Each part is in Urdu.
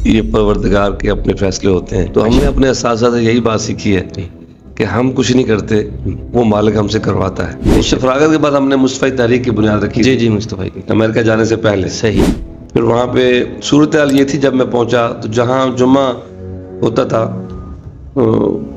یہ پروردگار کے اپنے فیصلے ہوتے ہیں. تو ہم نے اپنے اساتذہ سے یہی بات سیکھی ہے کہ ہم کچھ نہیں کرتے، وہ مالک ہم سے کرواتا ہے. اس سے فراغت کے بعد ہم نے مصطفی تحریک کی بنیاد رکھی. جی مصطفی امریکہ جانے سے پہلے. صحیح. پھر وہاں پہ صورتحال یہ تھی جب میں پہنچا تو جہاں جمعہ ہوتا تھا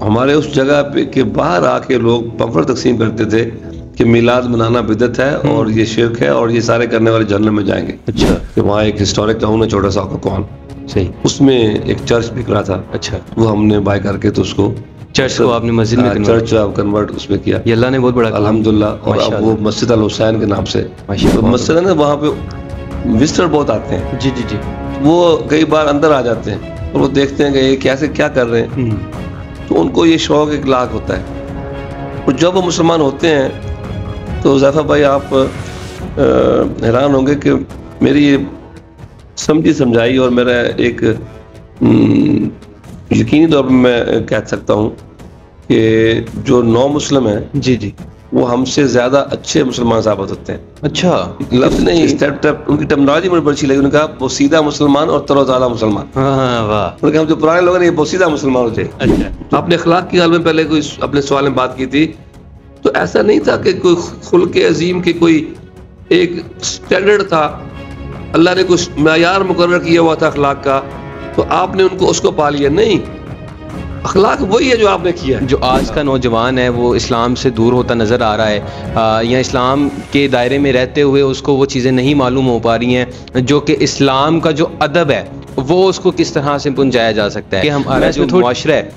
ہمارے اس جگہ پہ کے باہر آ کے لوگ پمفر تقسیم کرتے تھے کہ میلاد منانا بدعت ہے اور یہ شرک ہے اور یہ سارے کرنے والے جہنم میں جائیں گے. اچھا. کہ وہاں ایک ہسٹورک ٹاؤن ہے چھوٹا سا کون. صحیح. اس میں ایک چرچ بک رہا تھا. اچھا. وہ ہم نے بائی کر کے تو اس کو چرچ کو آپ نے مسجد میں چرچ کنورٹ اس میں کیا. یہ اللہ نے بہت بڑا الحمدللہ. اور اب وہ مسجد الحسین کے نام سے مسجد ہے نا، وہاں پہ وزٹر بہت آتے ہیں. جی وہ کئی بار اندر آ جاتے ہیں اور وہ دیکھتے ہیں کہ یہ کیسے کیا کر رہے ہیں. تو ان کو یہ شوق ایک لاکھ ہوتا ہے. اور جب وہ مسلمان ہوتے ہیں تو حذیفہ بھائی آپ حیران ہوں گے کہ میری یہ سمجھی سمجھائی اور میرا ایک یقینی طور پر میں کہہ سکتا ہوں کہ جو نو مسلم ہیں جی وہ ہم سے زیادہ اچھے مسلمان ثابت ہوتے ہیں. اچھا. لفظ نہیں، ان کی ٹرمنالوجی مجھے بڑی اچھی لگی. انہوں نے کہا بوسیدہ مسلمان اور تر و تازہ مسلمان. واہ. انہوں نے کہا ہم جو پرانے لوگ ہیں یہ بوسیدہ مسلمان ہوتے ہیں. اچھا. اپنے اخلاق کی حال میں پہلے کوئی اپنے سوال میں بات کی تھی تو ایسا نہیں تھا کہ کوئی خلق عظیم کی کوئی ایک سٹینڈرڈ تھا، اللہ نے کچھ معیار مقرر کیا ہوا تھا اخلاق کا تو آپ نے ان کو اس کو پا لیا. نہیں، اخلاق وہی ہے جو آپ نے کیا. جو آج کا نوجوان ہے وہ اسلام سے دور ہوتا نظر آ رہا ہے یا اسلام کے دائرے میں رہتے ہوئے اس کو وہ چیزیں نہیں معلوم ہو پا رہی ہیں جو کہ اسلام کا جو ادب ہے وہ اس کو کس طرح سے پہنچایا جا سکتا ہے. کہ ہمارا جو معاشرہ ہے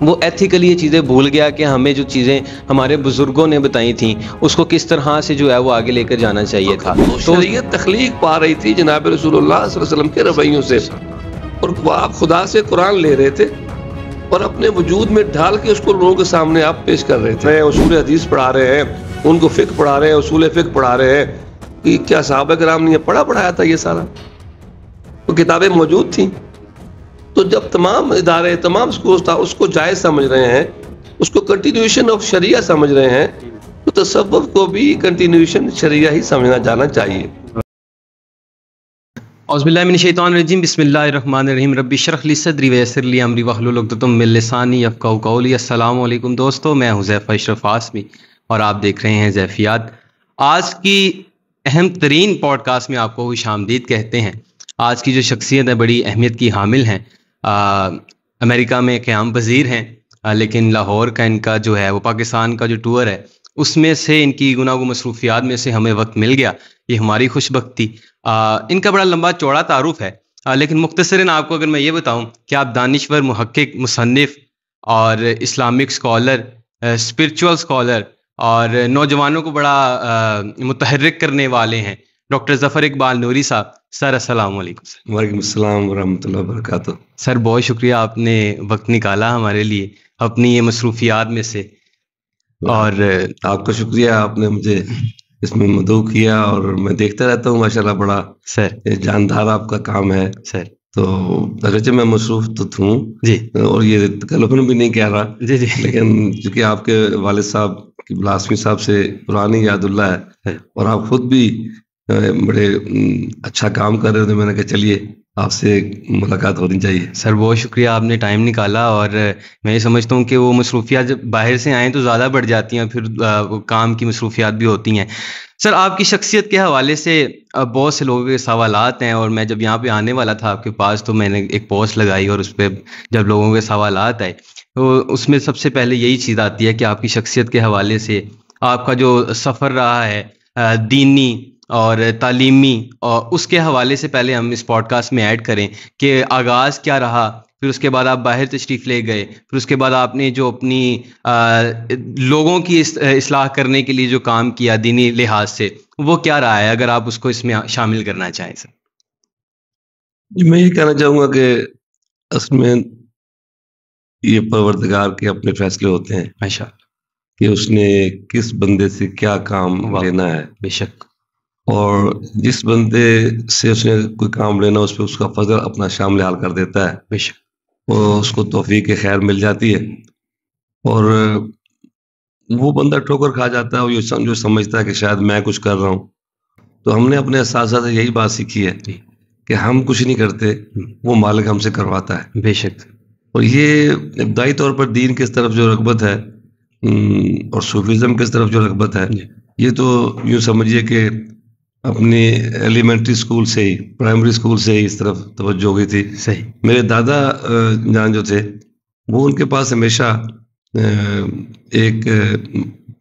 وہ ایتھیکلی یہ چیزیں بھول گیا کہ ہمیں جو چیزیں ہمارے بزرگوں نے بتائی تھیں اس کو کس طرح سے جو ہے وہ آگے لے کر جانا چاہیے تھا. تو شریعت تخلیق پا رہی تھی جناب رسول اللہ صلی اللہ علیہ وسلم کے رویوں سے، اور آپ خدا سے قرآن لے رہے تھے اور اپنے وجود میں ڈھال کے اس کو لوگوں کے سامنے آپ پیش کر رہے تھے. اصول حدیث پڑھا رہے ہیں، ان کو فقہ پڑھا رہے ہیں، اصول فقہ پڑھا رہے ہیں. کہ کیا صحابہ کرام نے پڑھایا تھا یہ سارا؟ وہ کتابیں موجود تھیں. تو جب تمام ادارے تمام اسکولز تھا اس کو جائز سمجھ رہے ہیں، اس کو کنٹینیوشن آف شریعہ سمجھ رہے ہیں، تو تصوف کو بھی کنٹینیوشن شریعہ ہی سمجھنا جانا چاہیے. اعوذ باللہ من الشیطان الرجیم. بسم اللہ الرحمن الرحیم. رب اشرح لی صدری ویسر لی امری واحلل عقدۃ من لسانی یفقہوا قولی. السلام علیکم دوستو، میں حذیفہ اشرف عاصمی اور آپ دیکھ رہے ہیں حذیفیات. آج کی اہم ترین پوڈ کاسٹ میں آپ کو خوش آمدید کہتے ہیں. آج کی جو شخصیت ہے بڑی اہمیت کی حامل ہیں. امریکہ میں قیام پذیر ہیں لیکن لاہور کا ان کا جو ہے وہ پاکستان کا جو ٹور ہے اس میں سے ان کی گناہ و مصروفیات میں سے ہمیں وقت مل گیا. یہ ہماری خوش بختی. ان کا بڑا لمبا چوڑا تعارف ہے لیکن مختصراً آپ کو اگر میں یہ بتاؤں کہ آپ دانشور، محقق، مصنف اور اسلامک اسکالر، اسپرچول اسکالر اور نوجوانوں کو بڑا متحرک کرنے والے ہیں. ڈاکٹر ظفر اقبال نوری صاحب، سر السلام علیکم. سر وعلیکم السلام ورحمۃ اللہ وبرکاتہ. سر بہت شکریہ، آپ نے وقت نکالا ہمارے لیے اپنی یہ مصروفیات میں سے. اور آپ کا شکریہ، آپ نے مجھے اس میں مدعو کیا اور میں دیکھتا رہتا ہوں ماشاءاللہ بڑا سر جاندار آپ کا کام ہے. سر تو اگرچہ میں مصروف تو ہوں جی اور یہ تکلف بھی نہیں کہہ رہا جی لیکن چونکہ آپ کے والد صاحب بلاسمی صاحب سے پرانی یاد اللہ ہے اور آپ خود بھی بڑے اچھا کام کر رہے تھے، میں نے کہا چلیے آپ سے ملاقات ہونی چاہیے. سر بہت شکریہ، آپ نے ٹائم نکالا. اور میں یہ سمجھتا ہوں کہ وہ مصروفیات جب باہر سے آئیں تو زیادہ بڑھ جاتی ہیں، پھر کام کی مصروفیات بھی ہوتی ہیں. سر آپ کی شخصیت کے حوالے سے بہت سے لوگوں کے سوالات ہیں اور میں جب یہاں پہ آنے والا تھا آپ کے پاس تو میں نے ایک پوسٹ لگائی اور اس پہ جب لوگوں کے سوالات آئے تو اس میں سب سے پہلے یہی چیز آتی ہے کہ آپ کی شخصیت کے حوالے سے آپ کا جو سفر رہا ہے دینی اور تعلیمی، اور اس کے حوالے سے پہلے ہم اس پوڈ کاسٹ میں ایڈ کریں کہ آغاز کیا رہا، پھر اس کے بعد آپ باہر تشریف لے گئے، پھر اس کے بعد آپ نے جو اپنی لوگوں کی اصلاح کرنے کے لیے جو کام کیا دینی لحاظ سے وہ کیا رہا ہے، اگر آپ اس کو اس میں شامل کرنا چاہیں. سر میں یہ کہنا چاہوں گا کہ اصل میں یہ پروردگار کے اپنے فیصلے ہوتے ہیں ماشاء اللہ کہ اس نے کس بندے سے کیا کام لینا ہے. بے شک. اور جس بندے سے اس نے کوئی کام لینا اس پہ اس کا فضل اپنا شامل حال کر دیتا ہے. بے شک. اور اس کو توفیق خیر مل جاتی ہے اور وہ بندہ ٹھوکر کھا جاتا ہے اور یہ جو سمجھتا ہے کہ شاید میں کچھ کر رہا ہوں. تو ہم نے اپنے اساتذہ سے یہی بات سیکھی ہے کہ ہم کچھ نہیں کرتے، وہ مالک ہم سے کرواتا ہے. بے شک. اور یہ ابتدائی طور پر دین کس طرف جو رغبت ہے اور صوفیزم کس طرف جو رغبت ہے، یہ تو یوں سمجھیے کہ اپنی ایلیمنٹری اسکول سے ہی، پرائمری اسکول سے ہی اس طرف توجہ ہو گئی تھی. صحیح. میرے دادا جان جو تھے وہ ان کے پاس ہمیشہ ایک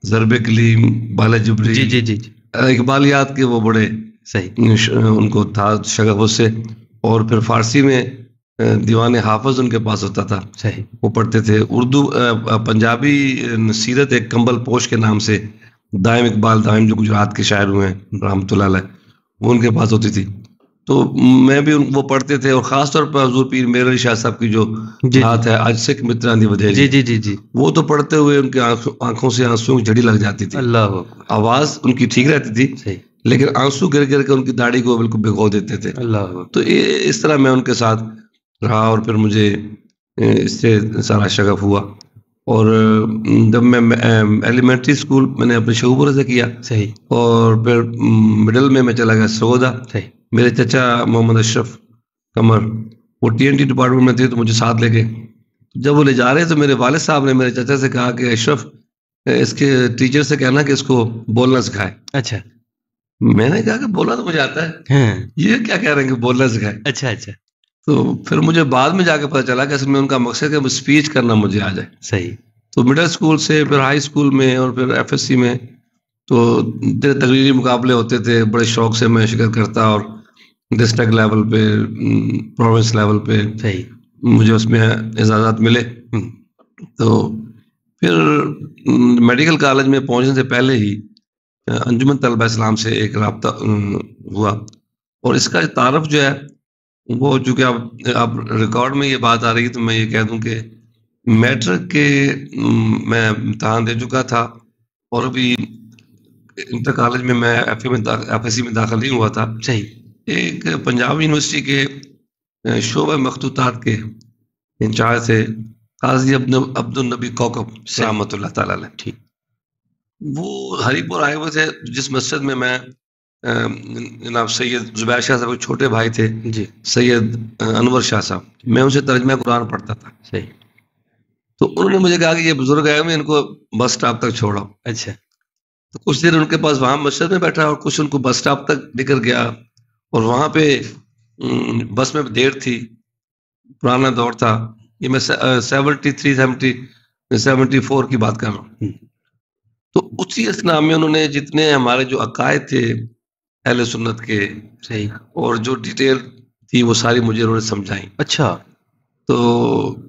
ضرب کلیم، بالا جبری، جی جی جی اقبالیات کے وہ بڑے صحیح ان کو تھا شغف اس سے. اور پھر فارسی میں دیوان حافظ ان کے پاس ہوتا تھا، صحیح وہ پڑھتے تھے. اردو پنجابی سیرت ایک کمبل پوش کے نام سے، دائم اقبال دائم جو گجرات کے شاعر ہوئے ہیں رحمۃ اللہ علیہ، وہ ان کے پاس ہوتی تھی. تو میں بھی وہ پڑھتے تھے. اور خاص طور پر حضور پیر میر علی شاہ صاحب کی جو بات ہے آج سکھ متران دی ودھیری، جی جی جی جی وہ تو پڑھتے ہوئے ان کے آنکھوں سے آنسوں کی جھڑی لگ جاتی تھی. اللہ، آواز ان کی ٹھیک رہتی تھی صحیح، لیکن آنسو گر گر کے ان کی داڑھی کو بالکل بھگو دیتے تھے. اللہ. تو اس طرح میں ان کے ساتھ رہا اور پھر مجھے اس سے سارا شغف ہوا. اور جب میں ایلیمنٹری اسکول میں نے اپنے شعبہ سے کیا، صحیح، اور پھر مڈل میں چلا گیا سرودا. صحیح. میرے چچا محمد اشرف قمر وہ TNT ڈپارٹمنٹ میں تھے تو مجھے ساتھ لے گئے. جب وہ لے جا رہے تو میرے والد صاحب نے میرے چچا سے کہا کہ اشرف اس کے ٹیچر سے کہنا کہ اس کو بولنا سکھائے. اچھا. میں نے کہا کہ بولنا تو مجھے آتا ہے، یہ کیا کہہ رہے ہیں کہ بولنا سکھائے. اچھا اچھا. تو پھر مجھے بعد میں جا کے پتہ چلا کہ اصل میں ان کا مقصد ہے کہ اسپیچ کرنا مجھے آ جائے. صحیح. تو مڈل اسکول سے پھر ہائی اسکول میں اور پھر FSC میں تو تقریری مقابلے ہوتے تھے. بڑے شوق سے میں شرکت کرتا اور ڈسٹرکٹ لیول پہ، پروونس لیول پہ صحیح مجھے اس میں اعزازات ملے. تو پھر میڈیکل کالج میں پہنچنے سے پہلے ہی انجمن طلبہ اسلام سے ایک رابطہ ہوا. اور اس کا تعارف جو ہے وہ چونکہ اب ریکارڈ میں یہ بات آ رہی ہے تو میں یہ کہہ دوں کہ میٹرک کے میں امتحان دے چکا تھا اور ابھی انٹر کالج میں میں FSC میں داخل نہیں ہوا تھا. صحیح. ایک پنجاب یونیورسٹی کے شعبہ مخطوطات کے انچارج تھے قاضی عبد النبی کوکب رحمۃ اللہ تعالی علیہ. ٹھیک. وہ ہری پور آئے ہوئے تھے جس مسجد میں جناب سید زبیر شاہ صاحب کے چھوٹے بھائی تھے، جی، سید انور شاہ صاحب، میں ان سے ترجمہ قرآن پڑھتا تھا. صحیح. تو انہوں نے مجھے کہا کہ یہ بزرگ آئے میں ان کو بس اسٹاپ تک چھوڑا. اچھا. تو کچھ دیر ان کے پاس وہاں مسجد میں بیٹھا اور کچھ ان کو بس اسٹاپ تک لے کر گیا. اور وہاں پہ بس میں دیر تھی، پرانا دور تھا، یہ میں 74 کی بات کر رہا ہوں. تو اسی اسنا میں انہوں نے جتنے ہمارے جو عقائد تھے اہل سنت کے، صحیح، اور جو ڈیٹیل تھی وہ ساری مجھے انہوں نے سمجھائی. اچھا. تو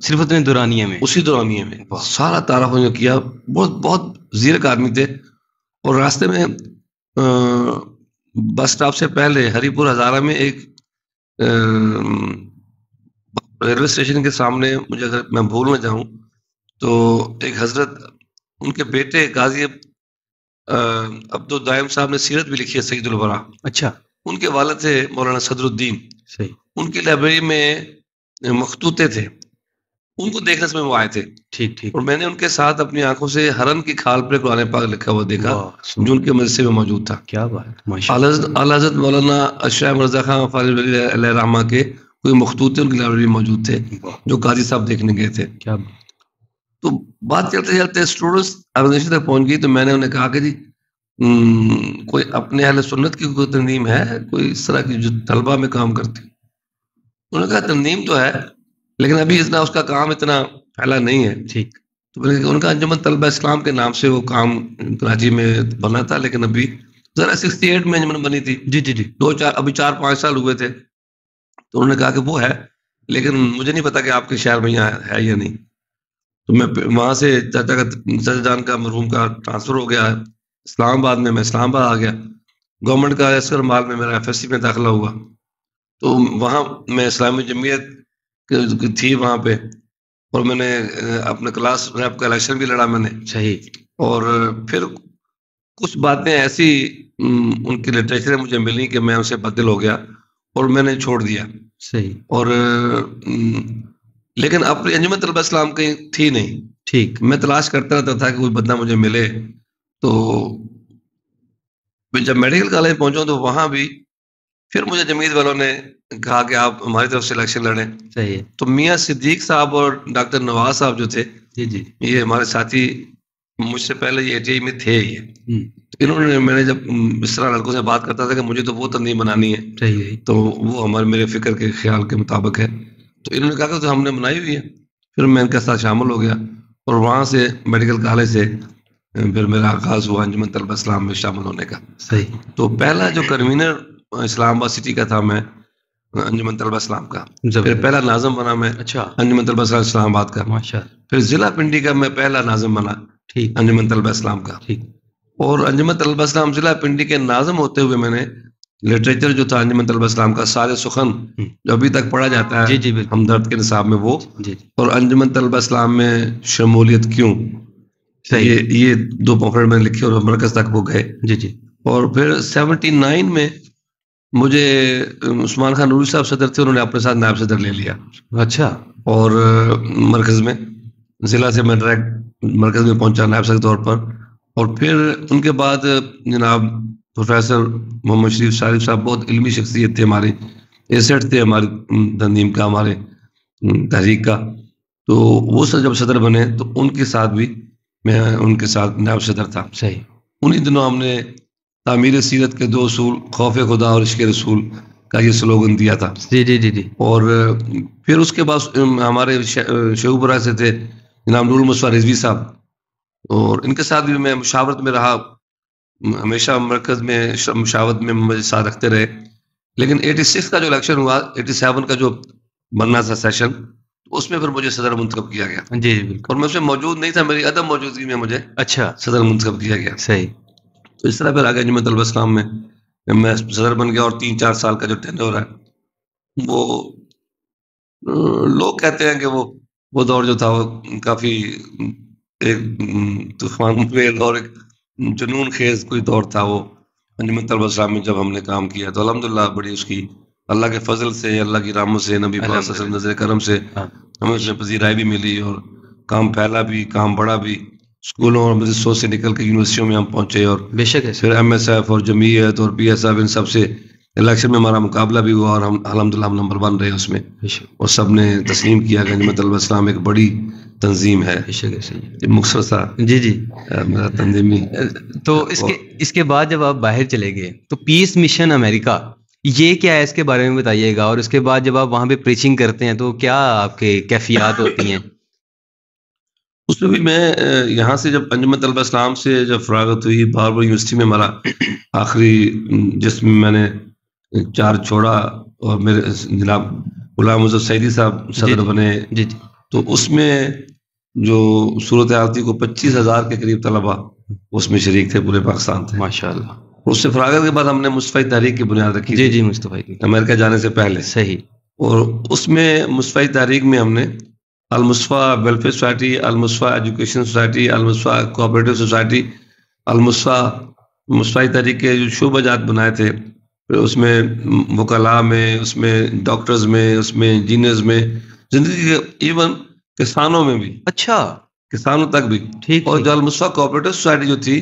صرف اتنے دورانیے میں، اسی دورانیے میں سارا تعارف انہوں نے کیا. بہت زیرک آدمی تھے. اور راستے میں بس اسٹاپ سے پہلے ہری پور ہزارہ میں ایک ریلوے اسٹیشن کے سامنے، مجھے اگر میں بھول نہ جاؤں تو ایک حضرت ان کے بیٹے غازی عبد الدائم صاحب نے سیرت بھی لکھی ہے، سید الورا. اچھا. ان کے والد تھے مولانا صدر الدین. صحیح. ان کی لائبریری میں مخطوطے تھے، ان کو دیکھنے سے وہ آئے تھے. ٹھیک ٹھیک. اور میں نے ان کے ساتھ اپنی آنکھوں سے ہرن کی کھال پر قرآن پاک لکھا ہوا دیکھا جو ان کے مدرسے میں موجود تھا. کیا بات. اعلیٰ حضرت مولانا اشرف مرزا خان فاضل علیہ رحمہ کے کوئی مخطوطے ان کی لائبریری میں موجود تھے جو قاضی صاحب دیکھنے گئے تھے. کیا. تو بات چلتے چلتے اسٹوڈنٹس آرگنائزیشن تک پہنچ گئی. تو میں نے انہیں کہا کہ جی کوئی اپنے اہل سنت کی کوئی تنظیم ہے کوئی اس طرح کی جو طلبہ میں کام کرتی؟ انہوں نے کہا تنظیم تو ہے لیکن ابھی اتنا اس کا کام اتنا پھیلا نہیں ہے. ٹھیک. تو ان کا انجمن طلبہ اسلام کے نام سے وہ کام کراچی میں بنا تھا، لیکن ابھی ذرا 68 میں انجمن بنی تھی. جی جی جی. ابھی 4-5 سال ہوئے تھے. تو انہوں نے کہا کہ وہ ہے لیکن مجھے نہیں پتا کہ آپ کے شہر میں یہاں ہے یا نہیں. تو میں وہاں سے چچا جان کا مرحوم کا ٹرانسفر ہو گیا اسلام آباد میں اسلام آباد آ گیا. گورنمنٹ کا اسکر مال میں میرا FSC میں داخلہ ہوا. تو وہاں میں اسلامی جمعیت تھی وہاں پہ، اور میں نے اپنے کلاس ریپ کا الیکشن بھی لڑا میں نے. صحیح. اور پھر کچھ باتیں ایسی ان کی لٹریچر مجھے ملی کہ میں ان سے بدل ہو گیا اور میں نے چھوڑ دیا. صحیح. اور لیکن اپنی انجمن طلبہ اسلام کہیں تھی نہیں. ٹھیک. میں تلاش کرتا رہتا تھا کہ کوئی بندہ مجھے ملے. تو جب میڈیکل کالج پہنچا تو وہاں بھی پھر مجھے جمعیت والوں نے کہا کہ آپ ہماری طرف سے الیکشن لڑیں. صحیح ہے. تو میاں صدیق صاحب اور ڈاکٹر نواز صاحب جو تھے, جی جی, یہ ہمارے ساتھی مجھ سے پہلے یہ ATI میں تھے. یہ انہوں نے, میں نے جب اس طرح لڑکوں سے بات کرتا تھا کہ مجھے تو وہ تنظیم بنانی ہے, صحیح ہے, تو وہ ہمارے میرے فکر کے خیال کے مطابق ہے, تو انہوں نے کہا کہ تو ہم نے بنائی ہوئی ہے. پھر میں ان کے ساتھ شامل ہو گیا اور وہاں سے میڈیکل کالج سے پھر میرا آغاز ہوا انجمن طلبہ اسلام میں شامل ہونے کا. صحیح. تو پہلا جو کنوینر اسلام آباد سٹی کا تھا میں انجمن طلبہ اسلام کا. پھر پہلا ناظم بنا میں اچھا, انجمن طلبہ اسلام اسلام آباد کا. ماشاء اللہ. پھر ضلع پنڈی کا میں پہلا ناظم بنا, ٹھیک, انجمن طلبہ اسلام کا. ٹھیک. اور انجمن طلبہ اسلام ضلع پنڈی کے ناظم ہوتے ہوئے میں نے لٹریچر جو تھا انجمن طلبہ اسلام کا, سارے سخن جو ابھی تک پڑھا جاتا ہے جی جی بالکل, ہمدرد کے نصاب میں, وہ جی اور انجمن طلبہ اسلام میں شمولیت کیوں, یہ 2 پمفلٹ میں نے لکھے اور مرکز تک وہ گئے. جی جی. اور پھر 79 میں مجھے عثمان خان نوری صاحب صدر تھے, انہوں نے اپنے ساتھ نائب صدر لے لیا. اچھا. اور مرکز میں ضلع سے میں ڈائریکٹ مرکز میں پہنچا نائب صدر کے طور پر. اور پھر ان کے بعد جناب پروفیسر محمد شریف شارف صاحب بہت علمی شخصیت تھے, ہماری ایسٹ تھے ہماری تنظیم کا, ہمارے تحریک کا. تو وہ جب صدر بنے تو ان کے ساتھ بھی میں ان کے ساتھ نائب صدر تھا. صحیح. انہی دنوں ہم نے تعمیر سیرت کے 2 اصول, خوف خدا اور عشق رسول کا یہ سلوگن دیا تھا. جی جی جی جی. اور پھر اس کے بعد ہمارے شعبہ سے تھے جناب نور المصطفیٰ رضوی صاحب, اور ان کے ساتھ بھی میں مشاورت میں رہا, ہمیشہ مرکز میں مشاورت میں مجھے ساتھ رکھتے رہے. لیکن 86 کا جو الیکشن ہوا, 87 کا جو بننا تھا سیشن, اس میں پھر مجھے صدر منتخب کیا گیا. جی جی بالکل. اور میں اس میں موجود نہیں تھا, میری عدم موجودگی میں مجھے اچھا صدر منتخب کیا گیا. صحیح. تو اس طرح پھر آگے انجمن طلبہ اسلام میں میں صدر بن گیا. اور 3-4 سال کا جو ٹینیور ہے, وہ لوگ کہتے ہیں کہ وہ دور جو تھا وہ کافی ایک طوفان ویل اور ایک جنون خیز کوئی دور تھا. وہ انجمن طلبہ اسلام میں جب ہم نے کام کیا تو الحمدللہ بڑی اس کی اللہ کے فضل سے, اللہ کی رحمت سے, نبی پاک صلی اللہ علیہ وسلم نظر کرم سے ہمیں اس میں پذیرائی بھی ملی, اور کام پھیلا بھی, کام بڑھا بھی. اسکولوں اور مدرسوں سے نکل کے یونیورسٹیوں میں ہم پہنچے, اور بے شک ہے پھر MSF اور جمعیت اور PSF ان سب سے الیکشن میں ہمارا مقابلہ بھی ہوا, اور ہم الحمدللہ ہم نمبر 1 رہے اس میں. اور سب نے تسلیم کیا کہ انجمن طلبہ اسلام ایک بڑی تنظیم ہے. مختصر سا جی جی میرا تنظیمی. تو اس کے بعد جب آپ باہر چلے گئے تو پیس مشن امریکہ, یہ کیا ہے, اس کے بارے میں بتائیے گا. اور اس کے بعد جب آپ وہاں پہ پریچنگ کرتے ہیں تو کیا آپ کے کیفیات ہوتی ہیں؟ اس میں بھی میں یہاں سے جب انجمن طلبہ اسلام سے جب فراغت ہوئی, بہاول یونیورسٹی میں ہمارا آخری جس میں نے چارج چھوڑا, اور میرے جناب غلام مظفر سعیدی صاحب صدر بنے, تو اس میں جو صورتحال تھی کو 25,000 کے قریب طلبا اس میں شریک تھے, پورے پاکستان تھے ماشاء اللہ. اس سے فراغت کے بعد ہم نے مصطفی تحریک کی بنیاد رکھی. جی جی مصطفی امریکہ جانے سے پہلے. صحیح. اور اس میں مصطفی تحریک میں ہم نے Al-Mustafa welfare society, Al-Mustafa education society, Al-Mustafa cooperative society, Mustafa تحریک کے جو شعبہ جات بنائے تھے, پھر اس میں وکلاء میں, اس میں ڈاکٹرز میں, اس میں انجینئرز میں, زندگی کے ایون کسانوں میں بھی. اچھا. کسانوں تک بھی. ٹھیک. اور جو المصطفیٰ کوآپریٹو سوسائٹی جو تھی,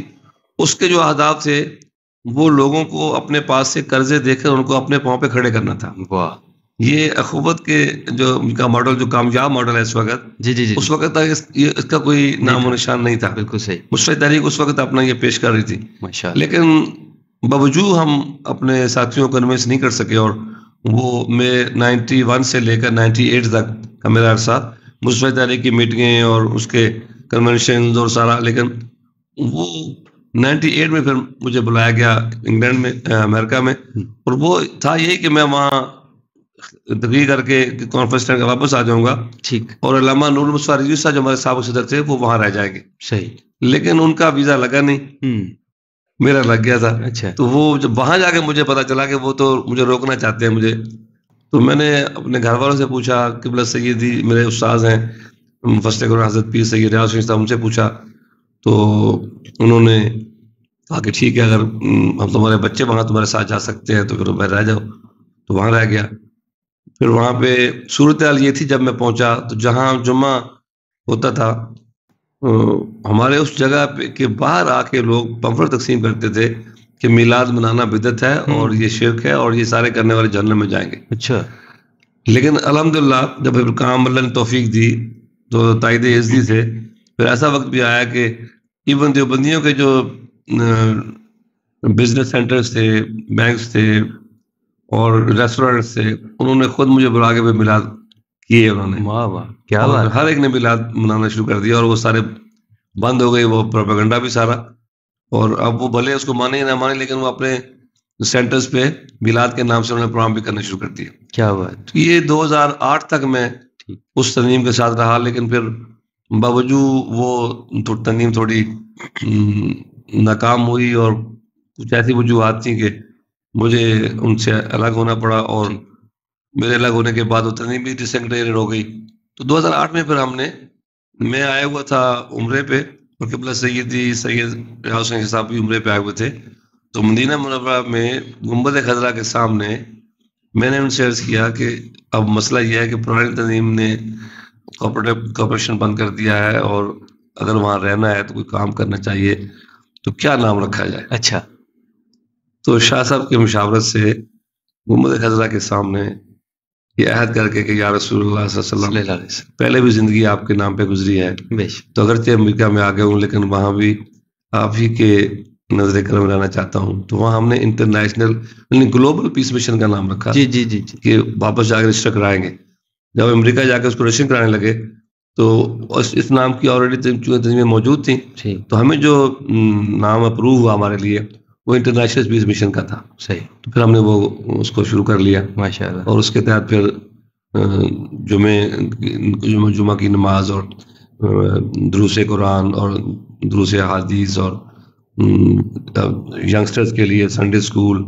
اس کے جو اہداف تھے وہ لوگوں کو اپنے پاس سے قرضے دے کر ان کو اپنے پاؤں پہ کھڑے کرنا تھا. واہ. یہ اخوت کے جو ان کا ماڈل, جو کامیاب ماڈل ہے اس وقت, جی جی جی, اس وقت تک اس کا کوئی نام و نشان نہیں تھا. بالکل صحیح. مصطفی تحریک اس وقت اپنا یہ پیش کر رہی تھی, ماشاء اللہ. لیکن باوجود ہم اپنے ساتھیوں کو کنوینس نہیں کر سکے, اور وہ میں 91 سے لے کر 98 تک کا میرا عرصہ مصطفی تحریک کی میٹنگیں اور اس کے کنونشنز اور سارا, لیکن وہ 98 میں پھر مجھے بلایا گیا انگلینڈ میں, امریکہ میں, اور وہ تھا یہی کہ میں وہاں تقریر کر کے کانفرنس کر کے واپس آ جاؤں گا. ٹھیک. اور علامہ نور المصطفیٰ رضوی صاحب جو ہمارے سابق صدر تھے وہ وہاں رہ جائیں گے. صحیح. لیکن ان کا ویزا لگا نہیں, میرا لگ گیا تھا. اچھا. تو وہ جب وہاں جا کے مجھے پتا چلا کہ وہ تو مجھے روکنا چاہتے ہیں مجھے, تو میں نے اپنے گھر والوں سے پوچھا, قبلہ سیدی میرے استاذ ہیں مفسر قرآن حضرت پیر سید ریاض الشیخ صاحب, ان سے پوچھا تو انہوں نے کہا کہ ٹھیک ہے, اگر ہم تمہارے بچے وہاں تمہارے ساتھ جا سکتے ہیں تو پھر باہر رہ جاؤ. تو وہاں رہ گیا. پھر وہاں پہ صورتحال یہ تھی, جب میں پہنچا تو جہاں جمعہ ہوتا تھا ہمارے اس جگہ پہ کے باہر آ کے لوگ پمفلٹ تقسیم کرتے تھے کہ میلاد منانا بدعت ہے اور یہ شرک ہے اور یہ سارے کرنے والے جہنم میں جائیں گے. اچھا. لیکن الحمدللہ جب پھر کام اللہ نے توفیق دی تو تائید یزدی سے پھر ایسا وقت بھی آیا کہ ایون دیوبندیوں کے جو بزنس سینٹرز تھے، بینکس تھے اور ریسٹورینٹس تھے، انہوں نے خود مجھے بلا کے میلاد کیے. انہوں نے واہ واہ کیا بات. ہر ایک نے میلاد منانا شروع کر دیا اور وہ سارے بند ہو گئی، وہ پروپیگنڈا بھی سارا. اور اب وہ بھلے اس کو مانے یا نہ مانے لیکن وہ اپنے سینٹرز پہ میلاد کے نام سے انہوں نے پروگرام بھی کرنا شروع کر دیے. کیا بات. یہ 2008 تک میں اس تنظیم کے ساتھ رہا، لیکن پھر باوجود وہ تنظیم تھوڑی ناکام ہوئی اور کچھ ایسی وجوہات تھیں کہ مجھے ان سے الگ ہونا پڑا، اور میرے الگ ہونے کے بعد وہ تنظیم بھی ڈس انٹیگریٹڈ ہو گئی. تو 2008 میں پھر میں آیا ہوا تھا عمرے پہ، اور قبلہ سید ریاض حسین صاحب بھی عمرے پہ آئے ہوئے تھے. تو مدینہ منورہ میں گنبد خضرا کے سامنے میں نے ان سے عرض کیا کہ اب مسئلہ یہ ہے کہ پرانی تنظیم نے کارپوریشن بند کر دیا ہے، اور اگر وہاں رہنا ہے تو کوئی کام کرنا چاہیے، تو کیا نام رکھا جائے. اچھا. تو شاہ صاحب کی مشاورت سے گنبد خضرا کے سامنے یہ عہد کر کے کہ یا رسول اللہ صلی اللہ علیہ وسلم پہلے بھی زندگی آپ کے نام پہ گزری ہے، تو اگرچہ امریکہ میں آ گیا ہوں لیکن وہاں بھی آپ ہی کے نظر کرم رہنا چاہتا ہوں. تو وہاں ہم نے انٹرنیشنل یعنی گلوبل پیس مشن کا نام رکھا. جی جی جی کہ واپس جا کے رجسٹر کرائیں گے. جب امریکہ جا کے اس کو رجسٹر کرانے لگے تو اس نام کی آلریڈی تنظیمیں موجود تھیں، تو ہمیں جو نام اپروو ہوا ہمارے لیے وہ انٹرنیشنل پیس مشن کا تھا. صحیح. تو پھر ہم نے وہ اس کو شروع کر لیا ماشاءاللہ. اور اس کے تحت پھر جمعہ کی نماز اور دروس قرآن اور دروس احادیث اور ینگسٹرز کے لیے سنڈے اسکول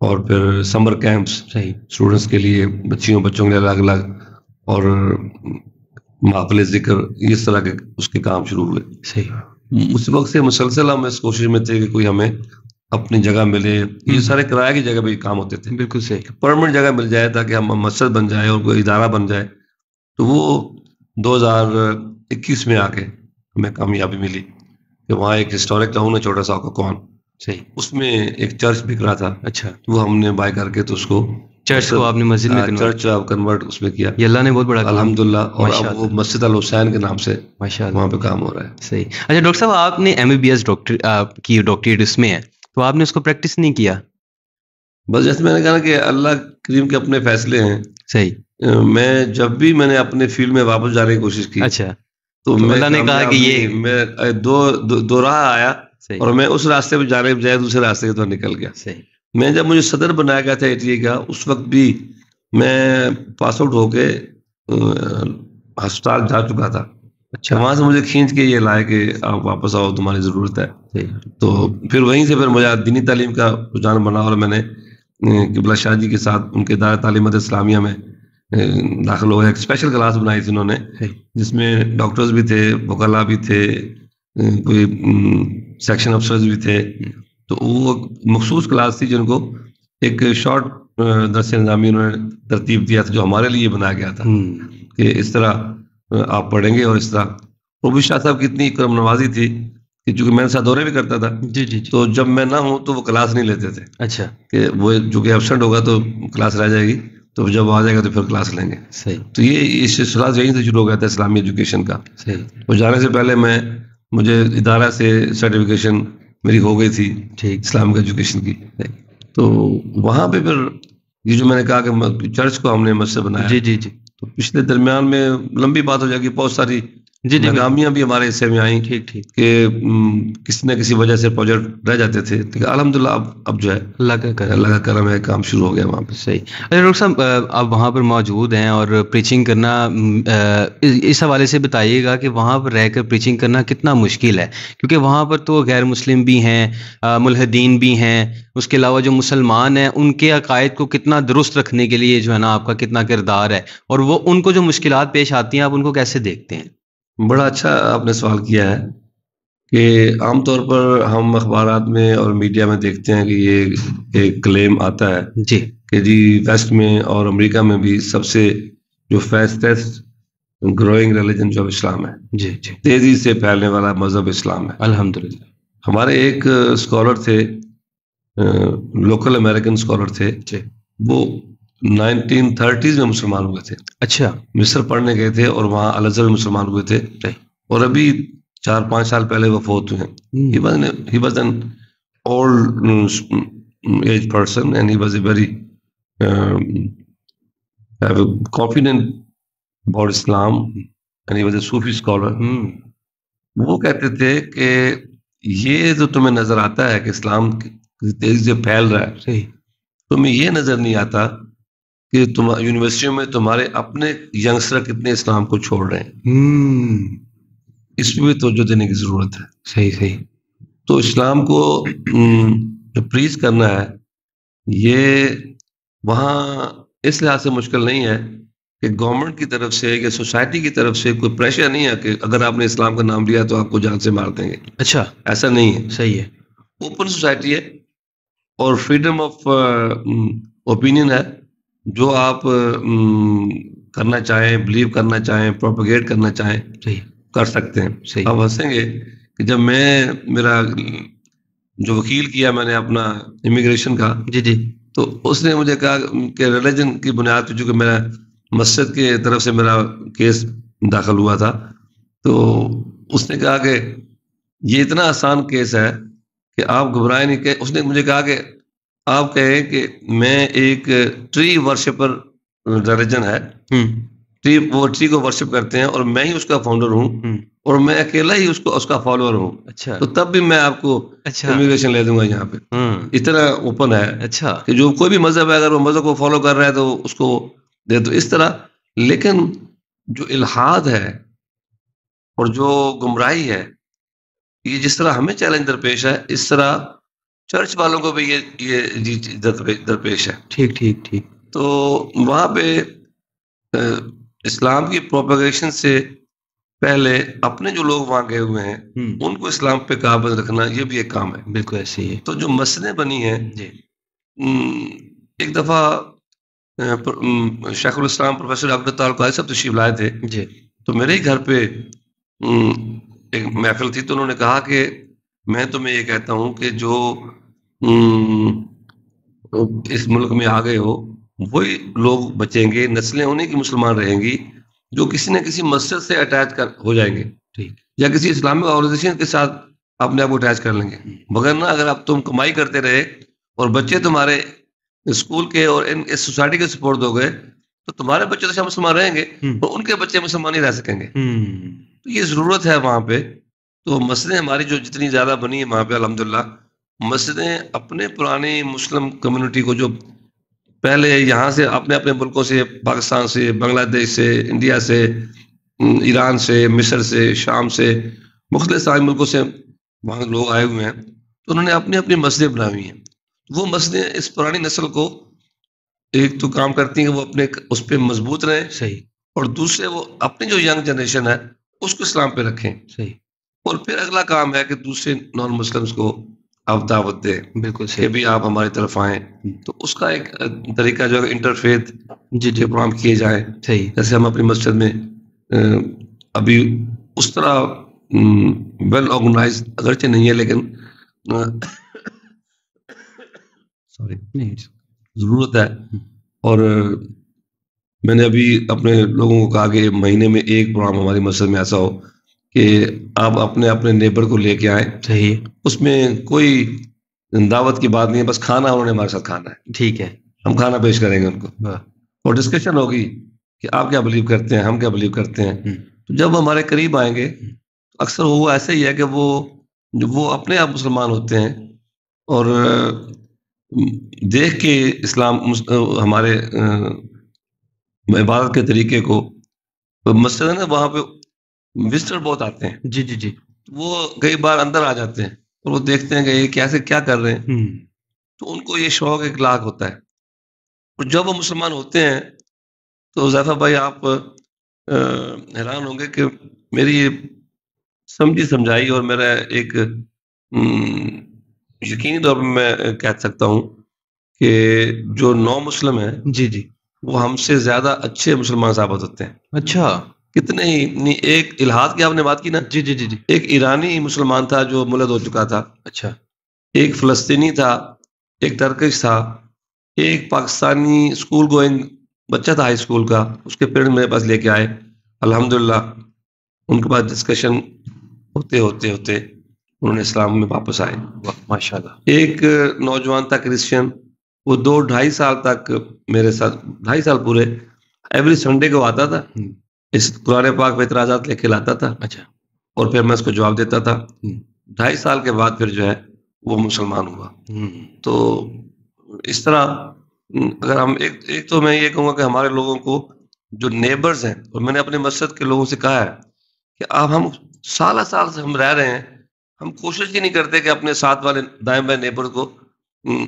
اور پھر سمر کیمپس اسٹوڈنٹس کے لیے بچوں کے لیے الگ الگ اور محافل ذکر، اس طرح کے اس کے کام شروع ہوئے. صحیح. اس وقت سے مسلسل ہم اس کوشش میں تھے کہ کوئی ہمیں اپنی جگہ ملے. یہ سارے کرایہ کی جگہ پہ کام ہوتے تھے. بالکل صحیح. پرماننٹ جگہ مل جائے تاکہ ہم مسجد بن جائے اور کوئی ادارہ بن جائے. تو وہ 2021 میں آ کے ہمیں کامیابی ملی کہ وہاں ایک ہسٹورک ٹاؤن ہے چھوٹا سا کون، صحیح، اس میں ایک چرچ بک رہا تھا. اچھا. وہ ہم نے بائی کر کے تو اس کو چرچ کو آپ نے مسجد میں چرچ کنورٹ اس میں کیا. یہ اللہ نے بہت بڑا الحمدللہ. اور اب وہ مسجد الحسین کے نام سے وہاں پہ کام ہو رہا ہے. صحیح. اچھا ڈاکٹر صاحب، آپ نے MBBS کی ڈاکٹریٹ اس میں ہے، تو آپ نے اس کو پریکٹس نہیں کیا؟ بس جیسے میں نے کہا کہ اللہ کریم کے اپنے فیصلے ہیں. صحیح. میں جب بھی میں نے اپنے فیلڈ میں واپس جانے کی کوشش کی، اچھا، تو اللہ نے کہا کہ یہ میں دو راہ آیا اور میں اس راستے پہ جانے بجائے دوسرے راستے کی طرف نکل گیا. صحیح. میں جب مجھے صدر بنایا گیا تھا ATA کا، اس وقت بھی میں پاس آؤٹ ہو کے ہسپتال جا چکا تھا. اچھا. وہاں سے مجھے کھینچ کے یہ لائے کہ آپ واپس آؤ، تمہاری ضرورت ہے. تو پھر وہیں سے پھر مجھے دینی تعلیم کا رجحان بنا اور میں نے قبلہ شاہ جی کے ساتھ ان کے ادارہ تعلیمات اسلامیہ میں داخل ہو گیا. ایک اسپیشل کلاس بنائی تھی انہوں نے جس میں ڈاکٹرز بھی تھے، وکلاء بھی تھے، کوئی سیکشن افسرز بھی تھے. تو وہ مخصوص کلاس تھی جن کو ایک شارٹ درس نظامی انہوں نے ترتیب دیا تھا جو ہمارے لیے بنایا گیا تھا کہ اس طرح آپ پڑھیں گے. اور اس طرح وہ بھی شاہ صاحب کی اتنی کرم نوازی تھی کہ چونکہ میں ساتھ دورے بھی کرتا تھا. جی جی. تو جب میں نہ ہوں تو وہ کلاس نہیں لیتے تھے. اچھا. کہ وہ چونکہ ایبسنٹ ہوگا تو کلاس رہ جائے گی، تو جب آ جائے گا تو پھر کلاس لیں گے. صحیح. تو یہ اس سلسلہ یہیں سے شروع ہو گیا تھا اسلامی ایجوکیشن کا. صحیح. وہ جانے سے پہلے مجھے ادارہ سے سرٹیفکیشن میری ہو گئی تھی اسلام ایجوکیشن کی. تو وہاں پہ پھر یہ جو میں نے کہا کہ چرچ کو ہم نے مسجد بنایا. جی جی جی. تو پچھلے درمیان میں لمبی بات ہو جائے گی، بہت ساری ناکامیاں بھی ہمارے حصے میں آئیں. ٹھیک ٹھیک. کہ کسی نہ کسی وجہ سے پروجیکٹ رہ جاتے تھے، لیکن الحمدللہ اب جو ہے اللہ کا کرم ہے، کام شروع ہو گیا وہاں پہ. صحیح. اچھا ڈاکٹر صاحب، آپ وہاں پر موجود ہیں اور پریچنگ کرنا، اس حوالے سے بتائیے گا کہ وہاں پر رہ کر پریچنگ کرنا کتنا مشکل ہے، کیونکہ وہاں پر تو غیر مسلم بھی ہیں، ملحدین بھی ہیں، اس کے علاوہ جو مسلمان ہیں ان کے عقائد کو کتنا درست رکھنے کے لیے جو ہے نا آپ کا کتنا کردار ہے، اور وہ ان کو جو مشکلات پیش آتی ہیں آپ ان کو کیسے دیکھتے ہیں؟ بڑا اچھا آپ نے سوال کیا ہے کہ عام طور پر ہم اخبارات میں اور میڈیا میں دیکھتے ہیں کہ یہ ایک کلیم آتا ہے جی کہ جی ویسٹ میں اور امریکہ میں بھی سب سے جو فاسٹسٹ گروئنگ ریلیجن جو اسلام ہے، جی جی، تیزی سے پھیلنے والا مذہب اسلام ہے. الحمدللہ. ہمارے ایک اسکالر تھے لوکل امریکن اسکالر تھے، وہ 1930s میں مسلمان ہوئے تھے. اچھا. مصر پڑھنے گئے تھے اور وہاں الازہر میں مسلمان ہوئے تھے، اور ابھی 4-5 سال پہلے وہ فوت ہوئے ہیں. He was an old age person and he was a very confident about Islam and he was a Sufi scholar. وہ کہتے تھے کہ یہ جو تمہیں نظر آتا ہے کہ اسلام تیزی سے پھیل رہا ہے، تمہیں یہ نظر نہیں آتا کہ تم یونیورسٹیوں میں تمہارے اپنے ینگسٹر کتنے اسلام کو چھوڑ رہے ہیں. اس پہ بھی توجہ دینے کی ضرورت ہے. صحیح. تو اسلام کو جو پریچ کرنا ہے یہ وہاں اس لحاظ سے مشکل نہیں ہے کہ گورنمنٹ کی طرف سے یا سوسائٹی کی طرف سے کوئی پریشر نہیں ہے کہ اگر آپ نے اسلام کا نام لیا تو آپ کو جان سے مار دیں گے. اچھا. ایسا نہیں ہے. صحیح ہے. اوپن سوسائٹی ہے اور فریڈم آف اوپینین ہے. جو آپ کرنا چاہیں، بلیو کرنا چاہیں، پروپیگیٹ کرنا چاہیں، کر سکتے ہیں. آپ ہنسیں گے کہ جب میرا جو وکیل کیا میں نے اپنا امیگریشن کا، تو اس نے مجھے کہا کہ ریلیجن کی بنیاد پہ، چونکہ میرا مسجد کی طرف سے میرا کیس داخل ہوا تھا، تو اس نے کہا کہ یہ اتنا آسان کیس ہے کہ آپ گھبرائیں نہیں. کہ اس نے مجھے کہا کہ آپ کہیں کہ میں ایک ٹری ورشپر ریلیجن ہے، وہ ٹری کو ورشپ کرتے ہیں اور میں ہی اس کا فاؤنڈر ہوں اور میں اکیلا ہی اس کا فالوور ہوں. اچھا. تو تب بھی میں آپ کو امیگریشن لے دوں گا یہاں پہ. اتنا اوپن ہے. اچھا. کہ جو کوئی بھی مذہب ہے اگر وہ مذہب کو فالو کر رہا ہے تو اس کو دے دو اس طرح. لیکن جو الحاد ہے اور جو گمراہی ہے، یہ جس طرح ہمیں چیلنج درپیش ہے اس طرح چرچ والوں کو بھی یہ درپیش ہے. ٹھیک. تو وہاں پہ اسلام کی پروپیگیشن سے پہلے اپنے جو لوگ وہاں گئے ہوئے ہیں ان کو اسلام پہ قابض رکھنا یہ بھی ایک کام ہے. بالکل ایسے ہی ہے. تو جو مسئلیں بنی ہیں، ایک دفعہ شیخ الاسلام پروفیسر ڈاکٹر طارق قادری صاحب تشریف لائے تھے، تو میرے ہی گھر پہ ایک محفل تھی، تو انہوں نے کہا کہ میں تمہیں یہ کہتا ہوں کہ جو اس ملک میں آ گئے ہو وہی لوگ بچیں گے، نسلیں انہیں کی مسلمان رہیں گی جو کسی نہ کسی مسجد سے اٹیچ ہو جائیں گے، یا کسی اسلامک آرگنائزیشن کے ساتھ اپنے آپ کو اٹیچ کر لیں گے. مگر نہ اگر آپ تم کمائی کرتے رہے اور بچے تمہارے اسکول کے اور اس سوسائٹی کے سپورٹ دو گئے تو تمہارے بچے تو مسلمان رہیں گے اور ان کے بچے مسلمان نہیں رہ سکیں گے. تو یہ ضرورت ہے وہاں پہ. تو مسجدیں ہماری جو جتنی زیادہ بنی ہیں وہاں پہ الحمدللہ، مسجدیں اپنے پرانی مسلم کمیونٹی کو جو پہلے یہاں سے اپنے ملکوں سے، پاکستان سے، بنگلہ دیش سے، انڈیا سے، ایران سے، مصر سے، شام سے، مختلف سارے ملکوں سے وہاں لوگ آئے ہوئے ہیں، تو انہوں نے اپنی اپنی مسجدیں بنائی ہوئی ہیں. وہ مسجدیں اس پرانی نسل کو ایک تو کام کرتی ہیں کہ وہ اپنے اس پہ مضبوط رہیں، صحیح، اور دوسرے وہ اپنی جو ینگ جنریشن ہے اس کو اسلام پہ رکھیں، صحیح. اور پھر اگلا کام ہے کہ دوسرے نان مسلمس کو آپ دعوت دیں، بالکل صحیح، کہ بھی آپ ہماری طرف آئیں. تو اس کا ایک طریقہ جو ہے انٹرفیتھ پروگرام کیے جائیں، صحیح. جیسے ہم اپنی مسجد میں ابھی اس طرح ویل آرگنائز اگرچہ نہیں ہے، لیکن ضرورت ہے. اور میں نے ابھی اپنے لوگوں کو کہا کہ مہینے میں ایک پروگرام ہماری مسجد میں ایسا ہو کہ آپ اپنے نیبر کو لے کے آئیں، صحیح. اس میں کوئی دعوت کی بات نہیں ہے، بس کھانا انہوں نے ہمارے ساتھ کھانا ہے، ٹھیک ہے، ہم کھانا پیش کریں گے ان کو، اور ڈسکشن ہوگی کہ آپ کیا بلیو کرتے ہیں، ہم کیا بلیو کرتے ہیں. تو جب ہمارے قریب آئیں گے اکثر وہ ایسے ہی ہے کہ وہ اپنے آپ مسلمان ہوتے ہیں اور دیکھ کے اسلام ہمارے عبادت کے طریقے کو، مسجد ہے نا وہاں پہ وزٹر بہت آتے ہیں، جی، وہ کئی بار اندر آ جاتے ہیں اور وہ دیکھتے ہیں کہ یہ کیسے کیا کر رہے ہیں، تو ان کو یہ شوق ایک لاکھ ہوتا ہے. اور جب وہ مسلمان ہوتے ہیں تو حذیفہ بھائی آپ حیران ہوں گے کہ میری یہ سمجھی سمجھائی اور میرا ایک یقینی طور پر میں کہہ سکتا ہوں کہ جو نو مسلم ہیں، جی، وہ ہم سے زیادہ اچھے مسلمان ثابت ہوتے ہیں. اچھا، کتنے ہی. ایک الحاد کی آپ نے بات کی نا، جی، ایک ایرانی مسلمان تھا جو ملد ہو چکا تھا، اچھا. ایک فلسطینی تھا ایک ٹرکش تھا، ایک پاکستانی اسکول گوئنگ بچہ تھا ہائی اسکول کا، اس کے پیرنٹس میرے پاس لے کے آئے. الحمدللہ ان کے پاس ڈسکشن ہوتے ہوتے ہوتے انہوں نے اسلام میں واپس آئے. ماشاء اللہ. ایک نوجوان تھا کرسچن، وہ 2-2.5 سال تک میرے ساتھ، 2.5 سال پورے ایوری سنڈے کو آتا تھا، اس قرآن پاک پہ اعتراضات لے کے لاتا تھا. اچھا. اور پھر میں اس کو جواب دیتا تھا. 2.5 سال کے بعد پھر جو ہے وہ مسلمان ہوا. تو اس طرح اگر ہم ایک تو میں یہ کہوں گا کہ ہمارے لوگوں کو جو نیبرز ہیں، اور میں نے اپنے مسجد کے لوگوں سے کہا ہے کہ اب ہم سال سے ہم رہ رہے ہیں، ہم کوشش ہی نہیں کرتے کہ اپنے ساتھ والے دائیں بائیں نیبر کو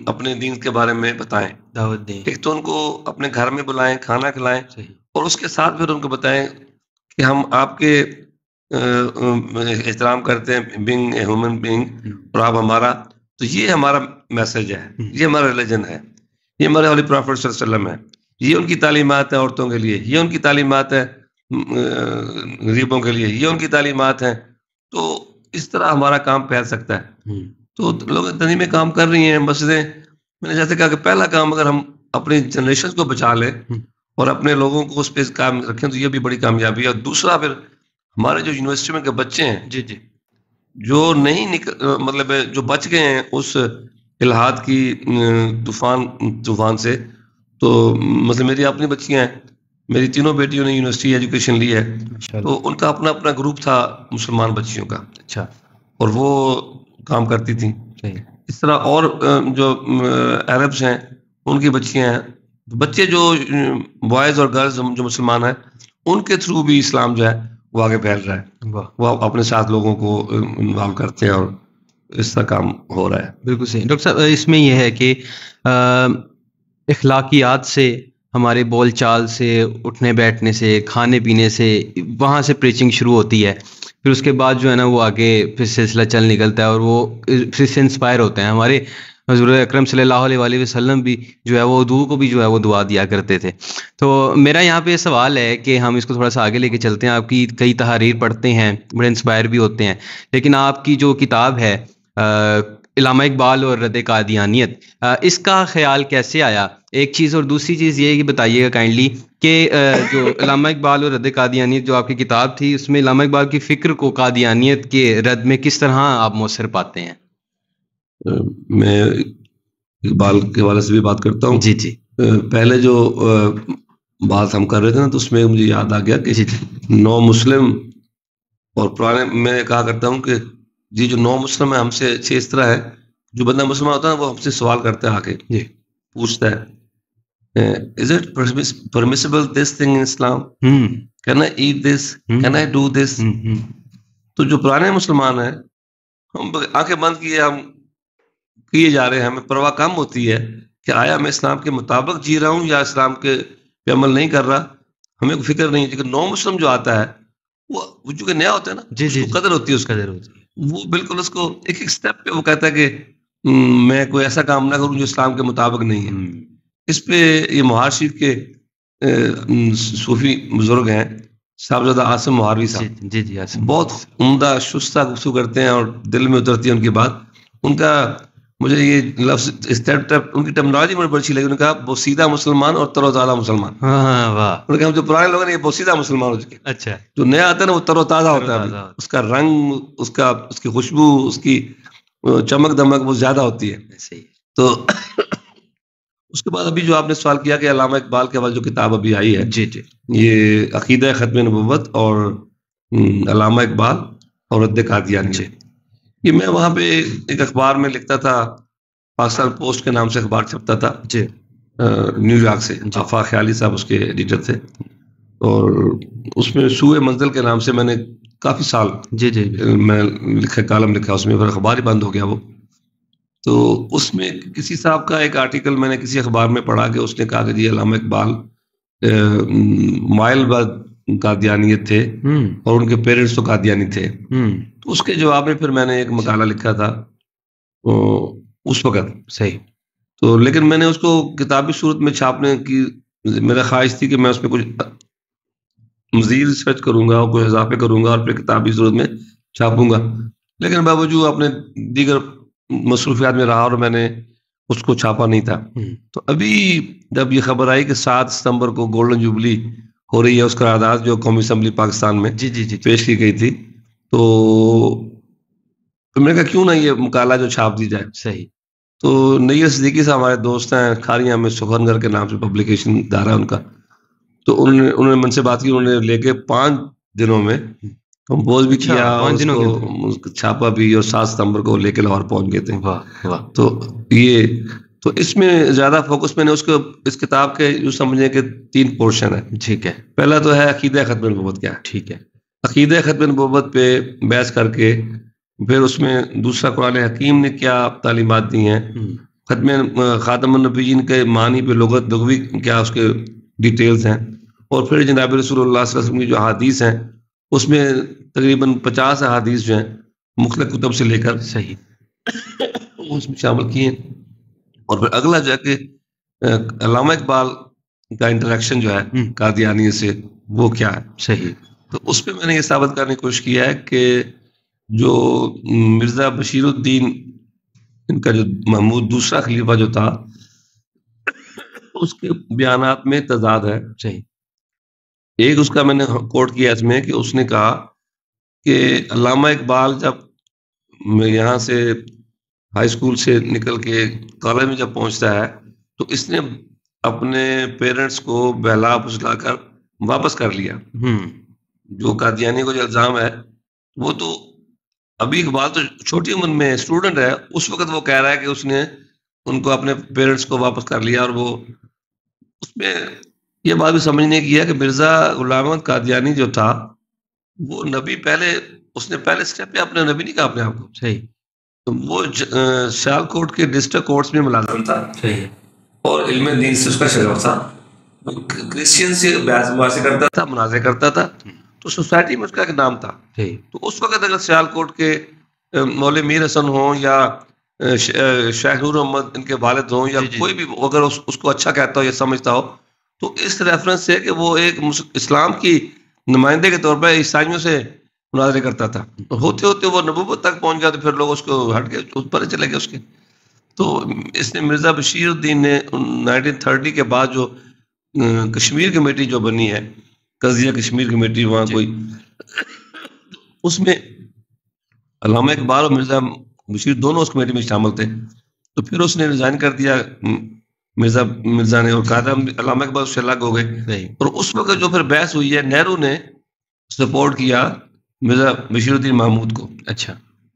اپنے دین کے بارے میں بتائیں، دعوت دیں. ایک تو ان کو اپنے گھر میں بلائیں، کھانا کھلائیں، صحیح. اور اس کے ساتھ پھر ان کو بتائیں کہ ہم آپ کے احترام کرتے ہیں بینگ اے ہیومن بینگ، اور آپ ہمارا. تو یہ ہمارا میسج ہے، یہ ہمارا ریلیجن ہے، یہ ہمارے ہولی پرافٹ صلی اللہ علیہ وسلم ہے، یہ ان کی تعلیمات ہیں عورتوں کے لیے، یہ ان کی تعلیمات ہیں غریبوں کے لیے، یہ ان کی تعلیمات ہیں. تو اس طرح ہمارا کام پھیل سکتا ہے. تو لوگ تنظیم میں کام کر رہی ہیں، مسجدیں. میں نے جیسے کہا کہ پہلا کام اگر ہم اپنی جنریشن کو بچا لیں اور اپنے لوگوں کو اس پہ کام رکھیں تو یہ بھی بڑی کامیابی ہے. اور دوسرا پھر ہمارے جو یونیورسٹی میں کے بچے ہیں جی جو نہیں مطلب جو بچ گئے ہیں اس الحاد کی طوفان سے، تو مطلب میری اپنی بچیاں ہیں، میری تینوں بیٹیوں نے یونیورسٹی ایجوکیشن لی ہے، تو ان کا اپنا اپنا گروپ تھا مسلمان بچیوں کا. اچھا. اور وہ کام کرتی تھیں. اس طرح اور جو عربس ہیں ان کی بچیاں ہیں، بچے جو بوائز اور گرلز جو مسلمان ہیں ان کے تھرو بھی اسلام جو ہے وہ آگے پھیل رہا ہے. وہ اپنے ساتھ لوگوں کو انوالو کرتے ہیں اور اس طرح کام ہو رہا ہے. بالکل صحیح. ڈاکٹر صاحب اس میں یہ ہے کہ اخلاقیات سے، ہمارے بول چال سے، اٹھنے بیٹھنے سے، کھانے پینے سے، وہاں سے پریچنگ شروع ہوتی ہے. پھر اس کے بعد جو ہے نا وہ آگے پھر سلسلہ چل نکلتا ہے اور وہ پھر سے انسپائر ہوتے ہیں. ہمارے حضور اکرم صلی اللہ علیہ وسلم بھی جو ہے وہ اردو کو بھی جو ہے وہ دعا دیا کرتے تھے. تو میرا یہاں پہ سوال ہے کہ ہم اس کو تھوڑا سا آگے لے کے چلتے ہیں. آپ کی کئی تحریر پڑھتے ہیں، بڑے انسپائر بھی ہوتے ہیں، لیکن آپ کی جو کتاب ہے علامہ اقبال اور رد قادیانیت، اس کا خیال کیسے آیا؟ ایک چیز. اور دوسری چیز یہ کہ بتائیے گا کائنڈلی کہ جو علامہ اقبال اور رد قادیانیت جو آپ کی کتاب تھی، اس میں علامہ اقبال کی فکر کو قادیانیت کے رد میں کس طرح آپ مؤثر پاتے ہیں؟ میں اقبال کے حوالے سے بھی بات کرتا ہوں. جی. پہلے جو بات ہم کر رہے تھے نا، تو اس میں مجھے یاد آ گیا کہ نو مسلم اور پرانے، میں کہا کرتا ہوں کہ جی جو نو مسلم ہے ہم سے اچھے اس طرح ہے، جو بندہ مسلمان ہوتا ہے وہ ہم سے سوال کرتا ہے، آ کے پوچھتا ہے is it permissible this thing in Islam? Can I eat this? Can I do this? تو جو پرانے مسلمان ہیں ہم آنکھیں بند کیے جا رہے ہیں، ہمیں پرواہ کم ہوتی ہے کہ آیا میں اسلام کے مطابق جی رہا ہوں یا اسلام کے پہ عمل نہیں کر رہا، ہمیں کوئی فکر نہیں ہے. لیکن نو مسلم جو آتا ہے وہ چونکہ نیا ہوتا ہے نا، اس کو قدر ہوتی ہے، اس قدر ہوتی ہے، وہ بالکل اس کو ایک اسٹیپ پہ وہ کہتا ہے کہ میں کوئی ایسا کام نہ کروں جو اسلام کے مطابق نہیں ہے. اس پہ یہ مہار شریف کے صوفی بزرگ ہیں صاحبزادہ عاصم مہاروی صاحب، جی بہت عمدہ شستہ گفتگو کرتے ہیں اور دل میں اترتی ہے ان کی بات. ان کا مجھے یہ لفظ ان کی ٹرمنالوجی مجھے بڑی اچھی لگی. انہوں نے کہا بوسیدہ مسلمان اور تر و تازہ مسلمان. انہوں نے کہا جو پرانے لوگ ہیں یہ بوسیدہ مسلمان ہو چکے. اچھا. جو نیا آتا ہے نا وہ تر و تازہ ہوتا ہے، اس کا رنگ، اس کی خوشبو، اس کی چمک دمک وہ زیادہ ہوتی ہے. تو اس کے بعد ابھی جو آپ نے سوال کیا کہ علامہ اقبال کے حوالے جو کتاب ابھی آئی ہے، یہ عقیدہ ختم نبوت اور علامہ اقبال اور رد قادیانیت، یہ میں وہاں پہ ایک اخبار میں لکھتا تھا، پاکستان پوسٹ کے نام سے اخبار چھپتا تھا نیو یارک سے. آفاق خیالی صاحب اس کے ایڈیٹر تھے، اور اس میں سوئے منزل کے نام سے میں نے کافی سال میں کالم لکھا. اس میں پھر اخبار ہی بند ہو گیا وہ. تو اس میں کسی صاحب کا ایک آرٹیکل میں نے کسی اخبار میں پڑھا کہ اس نے کہا کہ جی علامہ اقبال مائل بعد قادیانیت تھے اور ان کے پیرنٹس تو قادیانی تھے. تو اس کے جواب میں پھر میں نے ایک مقالہ لکھا تھا اس وقت. صحیح. تو لیکن میں نے اس کو کتابی صورت میں چھاپنے کی میرا خواہش تھی کہ میں اس میں کچھ مزید ریسرچ کروں گا اور کچھ اضافے کروں گا اور پھر کتابی صورت میں چھاپوں گا. لیکن باوجود اپنے دیگر مصروفیات میں رہا اور میں نے اس کو چھاپا نہیں تھا. تو ابھی جب یہ خبر آئی کہ 7 ستمبر کو گولڈن جوبلی ہو رہی ہے، اس قرارداد جو قومی اسمبلی پاکستان میں جی پیش کی گئی تھی، تو میں نے کہا کیوں نہ یہ مقالہ جو چھاپ دی جائے. صحیح. تو نیر صدیقی صاحب ہمارے دوست ہیں، کھاریاں میں سخنگر کے نام سے پبلیکیشن ادارہ ہے ان کا، تو انہوں نے من سے بات کی، انہوں نے لے کے 5 دنوں میں کمپوز بھی کیا، 5 دنوں کو چھاپا بھی، اور 7 ستمبر کو لے کے لاہور پہنچ گئے تھے. واہ. تو اس میں زیادہ فوکس میں نے اس کتاب کے جو سمجھیں کہ 3 پورشن ہے. ٹھیک ہے. پہلا تو ہے عقیدہ ختم نبوت کیا ہے. ٹھیک ہے. عقیدہ ختم نبوت پہ بحث کر کے پھر اس میں دوسرا قرآن حکیم نے کیا تعلیمات دی ہیں، خاتم النبیین کے معنی پہ لغوی کیا اس کے ڈیٹیلز ہیں، اور پھر جناب رسول اللہ صلی اللہ علیہ وسلم کی جو احادیث ہیں اس میں تقریباً 50 احادیث جو ہیں مختلف کتب سے لے کر صحیح اس میں شامل کیے. اور پھر اگلا جو ہے کہ علامہ اقبال کا انٹریکشن جو ہے قادیانی سے وہ کیا ہے. صحیح. تو اس پہ میں نے یہ ثابت کرنے کی کوشش کیا ہے کہ جو مرزا بشیر الدین ان کا جو محمود دوسرا خلیفہ جو تھا، اس کے بیانات میں تضاد ہے. صحیح. ایک اس کا میں نے کوٹ کیا اس میں کہ اس نے کہا کہ علامہ اقبال جب یہاں سے ہائی اسکول سے نکل کے کالج میں جب پہنچتا ہے تو اس نے اپنے پیرنٹس کو بہلا پھسلا کر واپس کر لیا. جو قادیانی کو جو الزام ہے وہ تو ابھی اقبال تو چھوٹی عمر میں اسٹوڈنٹ ہے، اس وقت وہ کہہ رہا ہے کہ اس نے ان کو اپنے پیرنٹس کو واپس کر لیا. اور وہ اس میں یہ بات بھی سمجھنے کی ہے کہ مرزا غلام احمد قادیانی جو تھا وہ نبی اس نے پہلے اسٹیپ پہ اپنے نبی نہیں کہا اپنے آپ کو. صحیح. تو وہ سیالکوٹ کے ڈسٹرکٹ کورٹس میں ملازم تھا. صحیح. اور علم دین سے اس کا شغف تھا. وہ کرسچین سے بحث مباحثے کرتا تھا، مناظرے کرتا تھا، تو سوسائٹی میں اس کا ایک نام تھا. تو اس وقت اگر سیالکوٹ کے مولوی میر حسن ہوں یا شیخ نور محمد ان کے والد ہوں یا کوئی بھی اگر اس کو اچھا کہتا ہو یا سمجھتا ہو، تو اس ریفرنس سے کہ وہ ایک اسلام کی نمائندے کے طور پر عیسائیوں سے مناظرے کرتا تھا، ہوتے ہوتے وہ نبوت تک پہنچ گیا، تو پھر لوگ اس کو ہٹ کے اس پر چلے گئے اس کے. تو اس نے مرزا بشیر الدین نے 1930 کے بعد جو کشمیر کمیٹی جو بنی ہے، قضیہ کشمیر کمیٹی، وہاں کوئی اس میں علامہ اقبال اور مرزا بشیر دونوں اس کمیٹی میں شامل تھے. تو پھر اس نے ریزائن کر دیا مرزا نے، اور علامہ اقبال اس سے الگ ہو گئے. اور اس وقت جو پھر بحث ہوئی ہے، نہرو نے سپورٹ کیا مرزا بشیر الدین محمود کو. اچھا.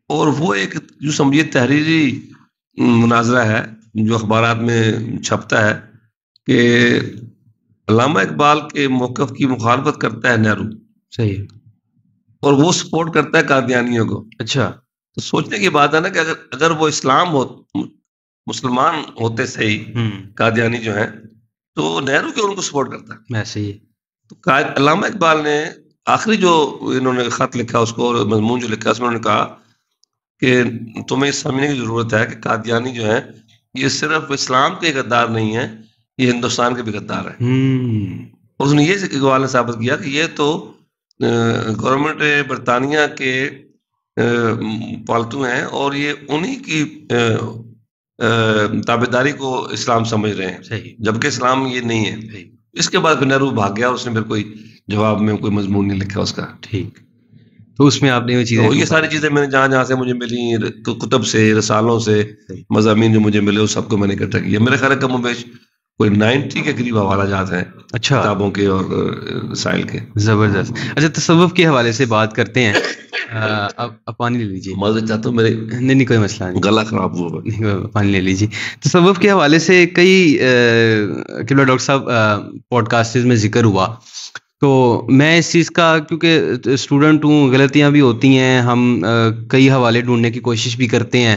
اور وہ ایک جو سمجھیے تحریری مناظرہ ہے جو اخبارات میں چھپتا ہے کہ علامہ اقبال کے موقف کی مخالفت کرتا ہے نہرو. صحیح. اور وہ سپورٹ کرتا ہے قادیانیوں کو. اچھا. تو سوچنے کی بات ہے نا کہ اگر وہ مسلمان ہوتے صحیح قادیانی جو ہیں، تو نہرو کیوں ان کو سپورٹ کرتا ہے؟ ایسے ہی. تو علامہ اقبال نے آخری جو انہوں نے خط لکھا اس کو اور مضمون جو لکھا اس میں انہوں نے کہا کہ تمہیں سمجھنے کی ضرورت ہے کہ قادیانی جو ہیں یہ صرف اسلام کے غدار نہیں ہیں، یہ ہندوستان کے بھی غدار ہیں. اور اس نے یہ اقبال نے ثابت کیا کہ یہ تو گورنمنٹ برطانیہ کے پالتو ہیں اور یہ انہی کی تابعداری کو اسلام سمجھ رہے ہیں. صحیح. جبکہ اسلام یہ نہیں ہے. اس کے بعد پھر نہرو بھاگ گیا، اس نے پھر کوئی جواب میں کوئی مضمون نہیں لکھا اس کا. ٹھیک. تو اس میں آپ نے یہ ساری چیزیں میں نے جہاں سے مجھے ملی، کتب سے، رسالوں سے، مضامین جو مجھے ملے، اس سب کو میں نے اکٹھا کیا. میرے خیال کم و بیش کوئی 90 کے قریب حوالہ جات ہیں کتابوں کے اور رسائل کے. زبردست. اچھا، تصوف کے حوالے سے بات کرتے ہیں. اب پانی لے لیجیے. معذرت چاہتا ہوں، میرے نہیں کوئی مسئلہ نہیں، گلا خراب ہوا. پانی لے لیجیے. تصوف کے حوالے سے کئی قبلہ ڈاکٹر صاحب پوڈ کاسٹز میں ذکر ہوا، تو میں اس چیز کا کیونکہ اسٹوڈنٹ ہوں، غلطیاں بھی ہوتی ہیں، ہم کئی حوالے ڈھونڈنے کی کوشش بھی کرتے ہیں،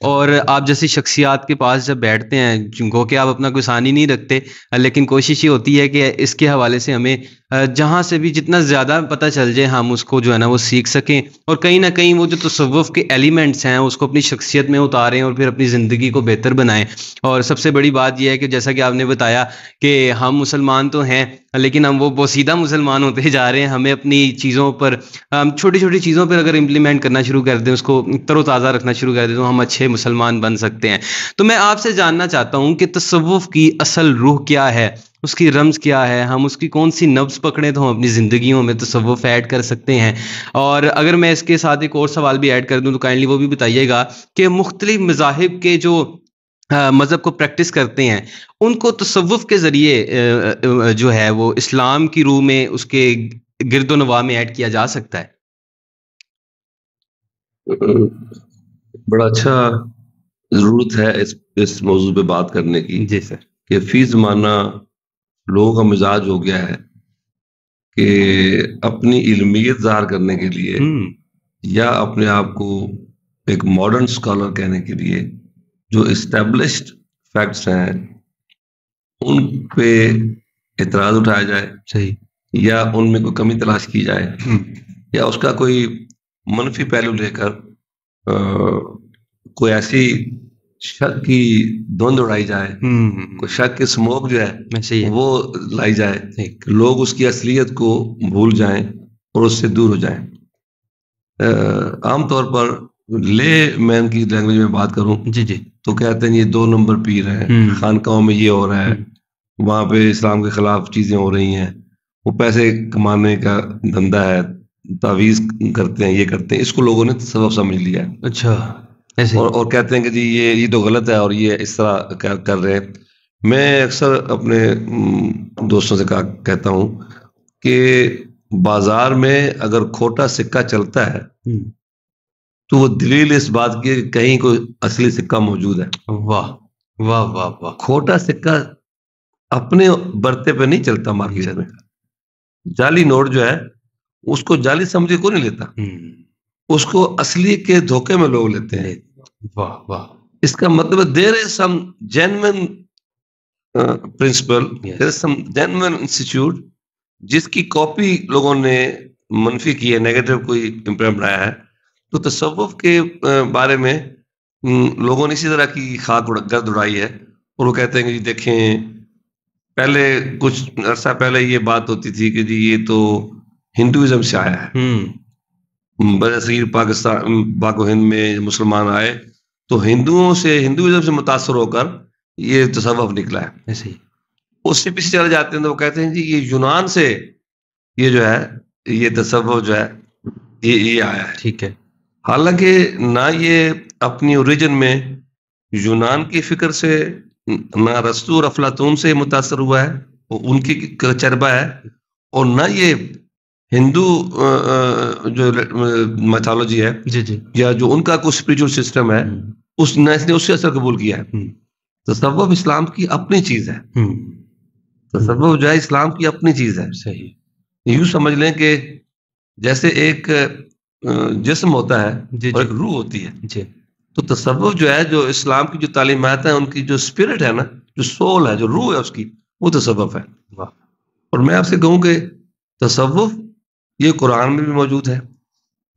اور آپ جیسی شخصیات کے پاس جب بیٹھتے ہیں جن کو کہ آپ اپنا کوئی ثانی نہیں رکھتے، لیکن کوشش یہ ہوتی ہے کہ اس کے حوالے سے ہمیں جہاں سے بھی جتنا زیادہ پتہ چل جائے ہم اس کو جو ہے نا وہ سیکھ سکیں، اور کہیں نہ کہیں وہ جو تصوف کے ایلیمنٹس ہیں اس کو اپنی شخصیت میں اتاریں اور پھر اپنی زندگی کو بہتر بنائیں۔ اور سب سے بڑی بات یہ ہے کہ جیسا کہ آپ نے بتایا کہ ہم مسلمان تو ہیں لیکن ہم وہ بوسیدہ مسلمان ہوتے جا رہے ہیں، ہمیں اپنی چیزوں پر چھوٹی چھوٹی چیزوں پر اگر امپلیمنٹ کرنا شروع کر دیں، اس کو تر و تازہ رکھنا شروع کر دیں تو ہم اچھے مسلمان بن سکتے ہیں۔ تو میں آپ سے جاننا چاہتا ہوں کہ تصوف کی اصل روح کیا ہے، اس کی رمز کیا ہے، ہم اس کی کون سی نبض پکڑیں تو ہم اپنی زندگیوں میں تصوف ایڈ کر سکتے ہیں؟ اور اگر میں اس کے ساتھ ایک اور سوال بھی ایڈ کر دوں تو کائنڈلی وہ بھی بتائیے گا کہ مختلف مذاہب کے جو مذہب کو پریکٹس کرتے ہیں ان کو تصوف کے ذریعے جو ہے وہ اسلام کی روح میں اس کے گرد و نواح میں ایڈ کیا جا سکتا ہے؟ بڑا اچھا ضرورت ہے اس موضوع پہ بات کرنے کی۔ جی سر۔ کہ فی زمانہ لوگوں کا مزاج ہو گیا ہے کہ اپنی علمیت ظاہر کرنے کے لیے یا اپنے آپ کو ایک ماڈرن اسکالر کہنے کے لیے جو اسٹیبلشڈ فیکٹس ہیں ان پہ اعتراض اٹھایا جائے، صحیح، یا ان میں کوئی کمی تلاش کی جائے، یا اس کا کوئی منفی پہلو لے کر کوئی ایسی شک کی دھند اڑائی جائے، کوئی شک کی سموک جو ہے وہ لائی جائے کہ لوگ اس کی اصلیت کو بھول جائیں اور اس سے دور ہو جائیں۔ عام طور پر لے مین کی لینگویج میں بات کروں تو کہتے ہیں یہ 2 نمبر پیر ہیں، خانقاہوں میں یہ ہو رہا ہے، وہاں پہ اسلام کے خلاف چیزیں ہو رہی ہیں، وہ پیسے کمانے کا دھندا ہے، تعویذ کرتے ہیں، یہ کرتے ہیں، اس کو لوگوں نے تصوف سمجھ لیا ہے۔ اچھا، اور کہتے ہیں کہ جی یہ تو غلط ہے اور یہ اس طرح کر رہے ہیں۔ میں اکثر اپنے دوستوں سے کہتا ہوں کہ بازار میں اگر کھوٹا سکہ چلتا ہے تو وہ دلیل اس بات کی کہ کہیں کوئی اصلی سکہ موجود ہے۔ واہ واہ واہ واہ! کھوٹا سکہ اپنے برتے پہ نہیں چلتا مارکیٹ میں، جعلی نوٹ جو ہے اس کو جعلی سمجھ کے کوئی نہیں لیتا، اس کو اصلی کے دھوکے میں لوگ لیتے ہیں۔ واہ واہ! اس کا مطلب دیر از سم جینوئن پرنسپل، دیر از سم جینوئن انسٹیٹیوٹ جس کی کاپی لوگوں نے منفی کی ہے، نیگیٹو کوئی امپرنٹ بنایا ہے۔ تو تصوف کے بارے میں لوگوں نے اسی طرح کی خاک گرد اڑائی ہے، اور وہ کہتے ہیں کہ جی دیکھیں پہلے کچھ عرصہ پہلے یہ بات ہوتی تھی کہ جی یہ تو ہندوازم سے آیا ہے، برصغیر پاکستان پاک و ہند میں مسلمان آئے تو ہندوازم سے متاثر ہو کر یہ تصوف نکلا ہے۔ ایسے ہی اس سے پیچھے چلے جاتے ہیں تو وہ کہتے ہیں جی یہ یونان سے یہ جو ہے یہ تصوف جو ہے یہ آیا ہے۔ ٹھیک ہے، حالانکہ نہ یہ اپنی اوریجن میں یونان کی فکر سے، نہ ارسطو اور افلاطون سے متاثر ہوا ہے، ان کی تجربہ ہے، اور نہ یہ ہندو جو میتھالوجی ہے یا جو ان کا کوئی اسپریچول سسٹم ہے اس نے اس سے اثر قبول کیا ہے۔ تصوف اسلام کی اپنی چیز ہے، تصوف جو ہے اسلام کی اپنی چیز ہے۔ صحیح، یوں سمجھ لیں کہ جیسے ایک جسم ہوتا ہے اور ایک روح ہوتی ہے، تو تصوف جو ہے جو اسلام کی جو تعلیمات ہیں ان کی جو اسپرٹ ہے نا، جو سول ہے، جو روح ہے اس کی، وہ تصوف ہے۔ اور میں آپ سے کہوں کہ تصوف یہ قرآن میں بھی موجود ہے،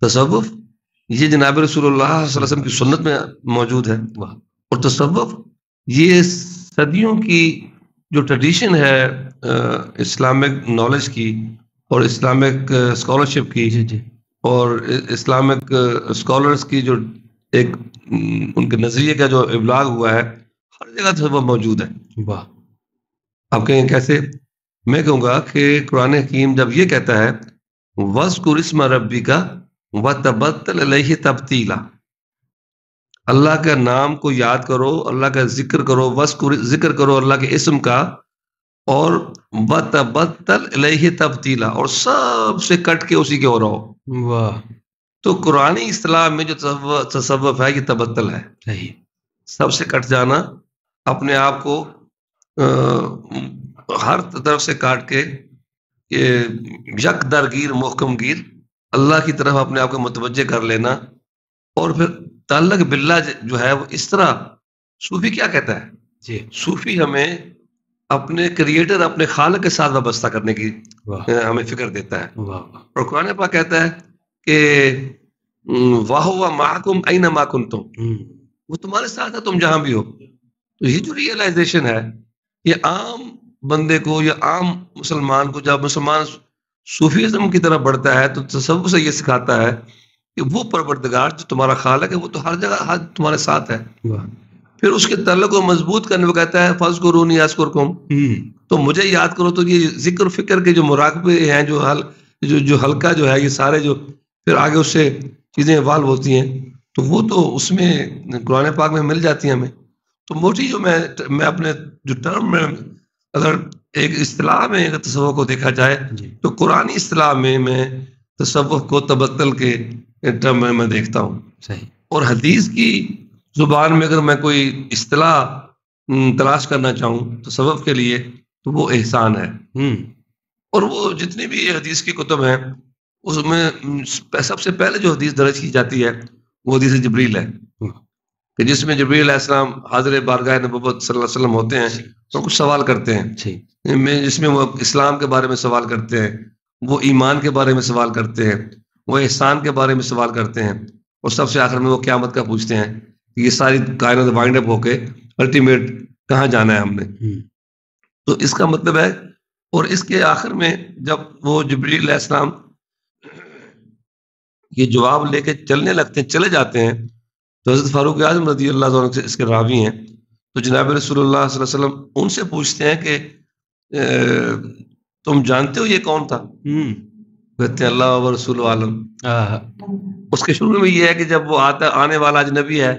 تصوف یہ جناب رسول اللہ صلی اللہ علیہ وسلم کی سنت میں موجود ہے، اور تصوف یہ صدیوں کی جو ٹریڈیشن ہے اسلامک نالج کی اور اسلامک اسکالرشپ کی اور اسلامک اسکالرس کی جو ایک ان کے نظریے کا جو ابلاغ ہوا ہے، ہر جگہ تصوف موجود ہے۔ واہ! آپ کہیں کیسے؟ میں کہوں گا کہ قرآن حکیم جب یہ کہتا ہے وَاذْكُرِ اسْمَ رَبِّكَ وَتَبَتَّلْ إِلَيْهِ تَبْتِيلًا، اللہ کا نام کو یاد کرو، اللہ کا ذکر کرو، ذکر کرو اللہ کے اسم کا، اور وَتَبَتَّلْ إِلَيْهِ تَبْتِيلًا، اور سب سے کٹ کے اسی کے ہو رہو۔ واہ! تو قرآنی اصطلاح میں جو تصوف ہے یہ تبتل ہے، سب سے کٹ جانا، اپنے آپ کو ہر طرف سے کاٹ کے یک درگیر محکم گیر اللہ کی طرف اپنے آپ کو متوجہ کر لینا، اور پھر تعلق باللہ جو ہے وہ اس طرح، صوفی کیا کہتا ہے؟ صوفی ہمیں اپنے کریٹر، اپنے خالق کے ساتھ وابستہ کرنے کی ہمیں فکر دیتا ہے. اور قرآن پاک کہتا ہے کہ وَهُوَ مَعَكُمْ أَيْنَمَا كُنْتُمْ، وہ تمہارے ساتھ ہے تم جہاں بھی ہو. تو یہ جو ریئلائزیشن ہے یہ عام بندے کو یا عام مسلمان کو، جب مسلمان صوفیزم کی طرف بڑھتا ہے تو تصوف سے یہ سکھاتا ہے کہ وہ پروردگار جو تمہارا خالق ہے وہ تو ہر جگہ تمہارے ساتھ ہے. پھر اس کے تعلق کو مضبوط کرنے کو کہتا ہے فَاذْكُرُونِي أَذْكُرْكُمْ، تو مجھے یاد کرو. تو یہ ذکر فکر کے جو مراقبے ہیں، جو حلقہ جو ہے، یہ سارے جو پھر آگے اس سے چیزیں ایوالو ہوتی ہیں، تو وہ تو اس میں قرآن پاک میں مل جاتی ہیں ہمیں. تو موٹی جو میں اپنے جو ٹرم میں اگر ایک اصطلاح میں اگر تصوف کو دیکھا جائے تو قرآنی اصطلاح میں تصوف کو تبتل کے ٹرم میں دیکھتا ہوں. صحیح. اور حدیث کی زبان میں اگر میں کوئی اصطلاح تلاش کرنا چاہوں تصوف کے لیے تو وہ احسان ہے. اور وہ جتنی بھی حدیث کی کتب ہیں اس میں سب سے پہلے جو حدیث درج کی جاتی ہے وہ حدیث جبریل ہے، کہ جس میں جبریل علیہ السلام حاضر بارگاہ نبوت صلی اللہ علیہ وسلم ہوتے ہیں اور کچھ سوال کرتے ہیں، جس میں وہ اسلام کے بارے میں سوال کرتے ہیں، وہ ایمان کے بارے میں سوال کرتے ہیں، وہ احسان کے بارے میں سوال کرتے ہیں، اور سب سے آخر میں وہ قیامت کا پوچھتے ہیں کہ یہ ساری کائنات وائنڈ اپ ہو کے الٹیمیٹ کہاں جانا ہے ہم نے. تو اس کا مطلب ہے. اور اس کے آخر میں جب وہ جبریل علیہ السلام یہ جواب لے کے چلنے لگتے ہیں، چلے جاتے ہیں، تو حضرت فاروق اعظم رضی اللہ عنہ سے اس کے راوی ہیں، تو جناب رسول اللہ صلی اللہ علیہ وسلم ان سے پوچھتے ہیں کہ تم جانتے ہو یہ کون تھا؟ کہتے ہیں اللہ و رسول عالم. اس کے شروع میں یہ ہے کہ جب وہ آنے والا اجنبی ہے،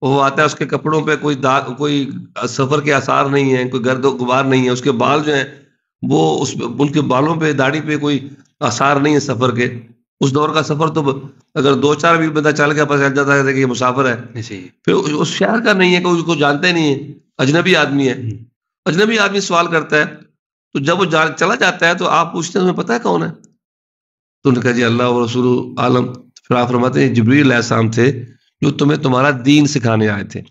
وہ آتا ہے، اس کے کپڑوں پہ کوئی سفر کے آثار نہیں ہیں، کوئی گرد و غبار نہیں ہے، اس کے بال جو ہیں وہ ان کے بالوں پہ داڑھی پہ کوئی آثار نہیں ہے سفر کے. اس دور کا سفر تو اگر 2-4 بھی بندہ چل کے پتہ چل جاتا ہے کہ یہ مسافر ہے. پھر اس شہر کا نہیں ہے، کوئی اس کو جانتا ہی نہیں ہے، اجنبی آدمی ہے. اجنبی آدمی سوال کرتا ہے، تو جب وہ چلا جاتا ہے تو آپ پوچھتے ہیں تمہیں پتہ ہے کون ہے؟ تو انہوں نے کہا جی اللہ و رسول عالم. پھر آپ فرماتے ہیں جبریل علیہ السلام تھے جو تمہیں تمہارا دین سکھانے آئے تھے.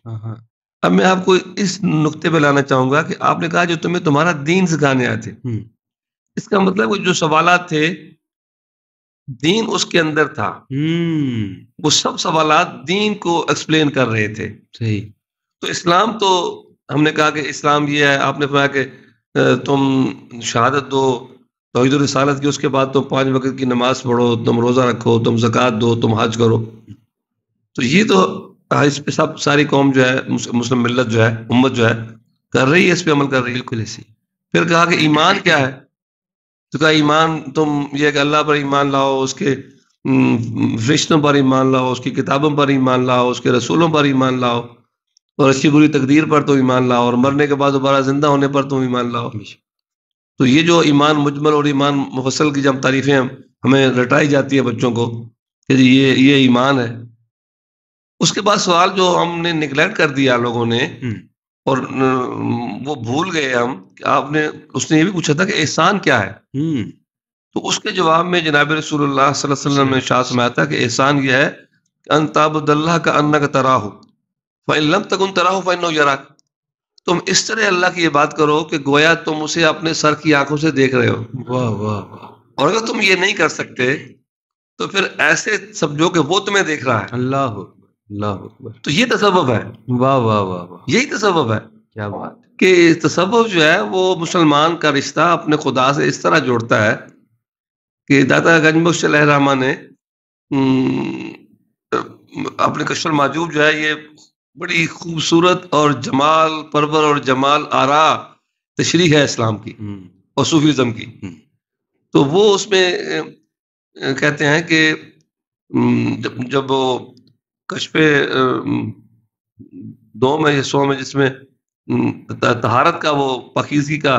اب میں آپ کو اس نقطے پہ لانا چاہوں گا کہ آپ نے کہا جو تمہیں تمہارا دین سکھانے آئے تھے، اس کا مطلب جو سوالات تھے دین اس کے اندر تھا. وہ سب سوالات دین کو ایکسپلین کر رہے تھے. صحیح. تو اسلام تو ہم نے کہا کہ اسلام یہ ہے، آپ نے فرمایا کہ تم شہادت دو، توحید و رسالت کی، اس کے بعد تم 5 وقت کی نماز پڑھو، تم روزہ رکھو، تم زکوٰۃ دو، تم حج کرو. تو یہ تو اس پہ ساری قوم جو ہے، مسلم ملت جو ہے، امت جو ہے کر رہی ہے، اس پہ عمل کر رہی ہے. بالکل ایسی. پھر کہا کہ ایمان کیا ہے؟ تو کہا ایمان تم یہ کہ اللہ پر ایمان لاؤ، اس کے فرشتوں پر ایمان لاؤ، اس کی کتابوں پر ایمان لاؤ، اس کے رسولوں پر ایمان لاؤ، اور اچھی بری تقدیر پر تو ایمان لاؤ، اور مرنے کے بعد دوبارہ زندہ ہونے پر تم ایمان لاؤ. تو یہ جو ایمان مجمل اور ایمان مفصل کی جب تعریفیں ہمیں رٹائی جاتی ہے بچوں کو کہ یہ ایمان ہے. اس کے بعد سوال جو ہم نے نگلیکٹ کر دیا لوگوں نے، اور وہ بھول گئے ہم کہ اس نے یہ بھی پوچھا تھا کہ احسان کیا ہے. تو اس کے جواب میں جناب رسول اللہ صلی اللہ علیہ وسلم نے ارشاد فرمایا تھا کہ احسان یہ ہے کہ ان تعبد اللہ کأنک تراہ فإن لم تکن تراہ فإنہ یراک. تم اس طرح اللہ کی عبادت کرو کہ گویا تم اسے اپنے سر کی آنکھوں سے دیکھ رہے ہو. واہ واہ واہ. اور اگر تم یہ نہیں کر سکتے تو پھر ایسے سمجھو کہ وہ تمہیں دیکھ رہا ہے. اللہ اللہ اکبر. تو یہ تصوف ہے. واہ واہ واہ واہ. یہی تصوف ہے. کیا بات. کہ تصوف جو ہے وہ مسلمان کا رشتہ اپنے خدا سے اس طرح جوڑتا ہے کہ داتا گنج بخش علیہ الرحمہ نے اپنے کشف المحجوب جو ہے یہ بڑی خوبصورت اور جمال پرور اور جمال آرا تشریح ہے اسلام کی اور صوفیزم کی. تو وہ اس میں کہتے ہیں کہ جب وہ کشف 2 میں یا 100 میں جس میں طہارت کا وہ پاکیزگی کا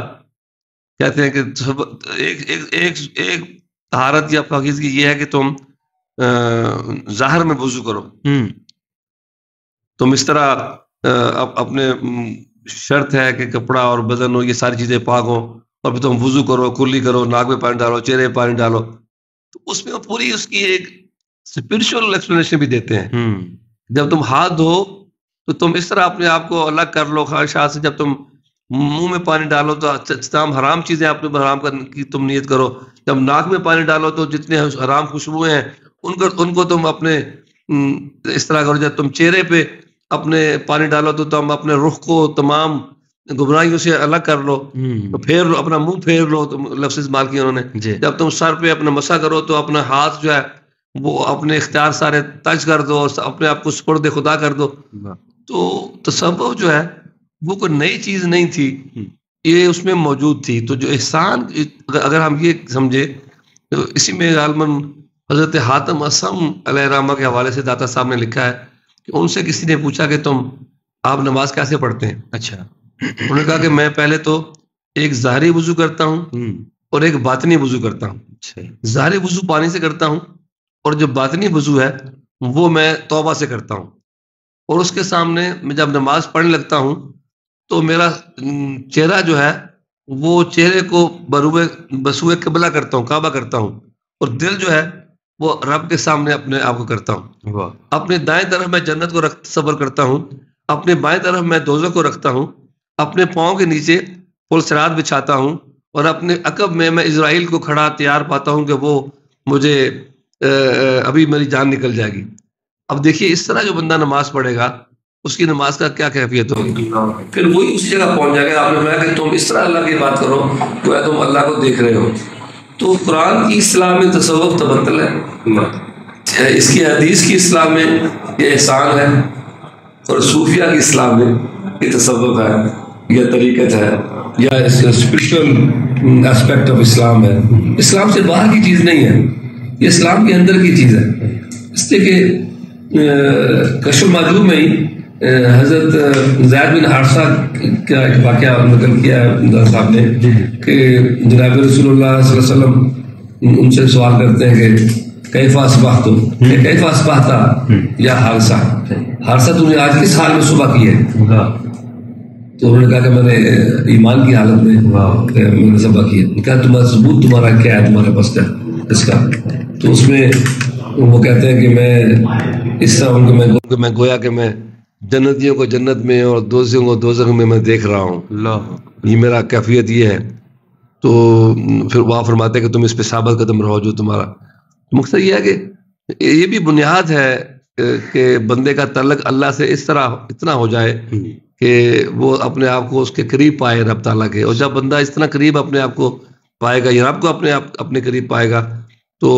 کہتے ہیں کہ ایک طہارت یا پاکیزگی یہ ہے کہ تم ظاہر میں وضو کرو. تم اس طرح اپنے شرط ہے کہ کپڑا اور بدن ہو، یہ ساری چیزیں پاک ہوں، اور پھر تم وضو کرو، کلی کرو، ناک میں پانی ڈالو، چہرے پہ پانی ڈالو. تو اس میں پوری اس کی ایک اسپرچل ایکسپلینیشن بھی دیتے ہیں. جب تم ہاتھ دھو تو تم اس طرح اپنے آپ کو الگ کر لو خواہشات سے. جب تم منہ میں پانی ڈالو تو تمام حرام چیزیں اپنے حرام کرنے کی تم نیت کرو، جب ناک میں پانی ڈالو تو جتنے حرام خوشبوئیں ہیں ان کو تم اپنے اس طرح کرو، جب تم چہرے پہ اپنے پانی ڈالو تو تم اپنے رخ کو تمام گمراہیوں سے الگ کر لو، تو پھیر لو، اپنا منہ پھیر لو، تو لفظ استعمال کیا انہوں نے. جب تم سر پہ اپنا مسح کرو تو اپنا ہاتھ جو ہے وہ اپنے اختیار سارے تج کر دو، اپنے آپ کو سپرد خدا کر دو. تو تصوف جو ہے وہ کوئی نئی چیز نہیں تھی، یہ اس میں موجود تھی. تو جو احسان اگر ہم یہ سمجھے تو اسی میں غالباً حضرت حاتم اسم علیہ الرحمہ کے حوالے سے داتا صاحب نے لکھا ہے کہ ان سے کسی نے پوچھا کہ آپ نماز کیسے پڑھتے ہیں؟ اچھا، انہوں نے کہا کہ میں پہلے تو ایک ظاہری وضو کرتا ہوں اور ایک باطنی وضو کرتا ہوں. ظاہری وضو پانی سے کرتا ہوں اور جو باطنی وضو ہے وہ میں توبہ سے کرتا ہوں، اور اس کے سامنے میں جب نماز پڑھنے لگتا ہوں تو میرا چہرہ جو ہے وہ چہرے کو بسوئے قبلہ کرتا ہوں، کعبہ کرتا ہوں، اور دل جو ہے وہ رب کے سامنے اپنے آپ کو کرتا ہوں. اپنے دائیں طرف میں جنت کو تصور کرتا ہوں، اپنے بائیں طرف میں دوزخ کو رکھتا ہوں، اپنے پاؤں کے نیچے پل صراط بچھاتا ہوں، اور اپنے عقب میں اسرائیل کو کھڑا تیار پاتا ہوں کہ وہ مجھے ابھی میری جان نکل جائے گی. اب دیکھیے اس طرح جو بندہ نماز پڑھے گا اس کی نماز کا کیا کیفیت ہوگی، پھر وہی اسی جگہ پہنچ جائے گا. آپ نے فرمایا کہ تم اس طرح اللہ کی بات کرو گویا تم اللہ کو دیکھ رہے ہو. تو قرآن کی اصلاح میں تصوف تبتل ہے، اس کی حدیث کی اصلاح میں یہ احسان ہے، اور صوفیہ کی اصلاح میں یہ تصوف ہے یا طریقت ہے یا اسپرچل اسپیکٹ آف اسلام ہے. اسلام سے باہر کی چیز نہیں ہے، یہ اسلام کے اندر کی چیز ہے. اس لیے کہ کشف المعجوب میں ہی حضرت زید بن حارثہ کا ایک واقعہ نقل کیا ہے صاحب نے کہ جناب رسول اللہ صلی اللہ علیہ وسلم ان سے سوال کرتے ہیں کہ کیف اصبحتم، کیف اصبحت یا حارثہ، حارثہ تم نے آج کس حال میں صبح کی ہے؟ تو انہوں نے کہا کہ میں نے ایمان کی حالت میں نے صبح کی ہے. کہا تمہارا ثبوت تمہارا کیا ہے تمہارے پاس کا اس کا؟ تو اس میں وہ کہتے ہیں کہ میں اس طرح ان کو میں گویا کہ میں جنتیوں کو جنت میں اور دوزخیوں کو دوزخ میں دیکھ رہا ہوں، یہ میرا کیفیت یہ ہے. تو پھر وہاں فرماتے ہیں کہ تم اس پہ ثابت قدم رہو جو تمہارا مقصد یہ ہے کہ یہ بھی بنیاد ہے کہ بندے کا تعلق اللہ سے اس طرح اتنا ہو جائے کہ وہ اپنے آپ کو اس کے قریب پائے رب تعالیٰ کے. اور جب بندہ اس طرح قریب اپنے آپ کو پائے گا یا رب کو اپنے قریب پائے گا تو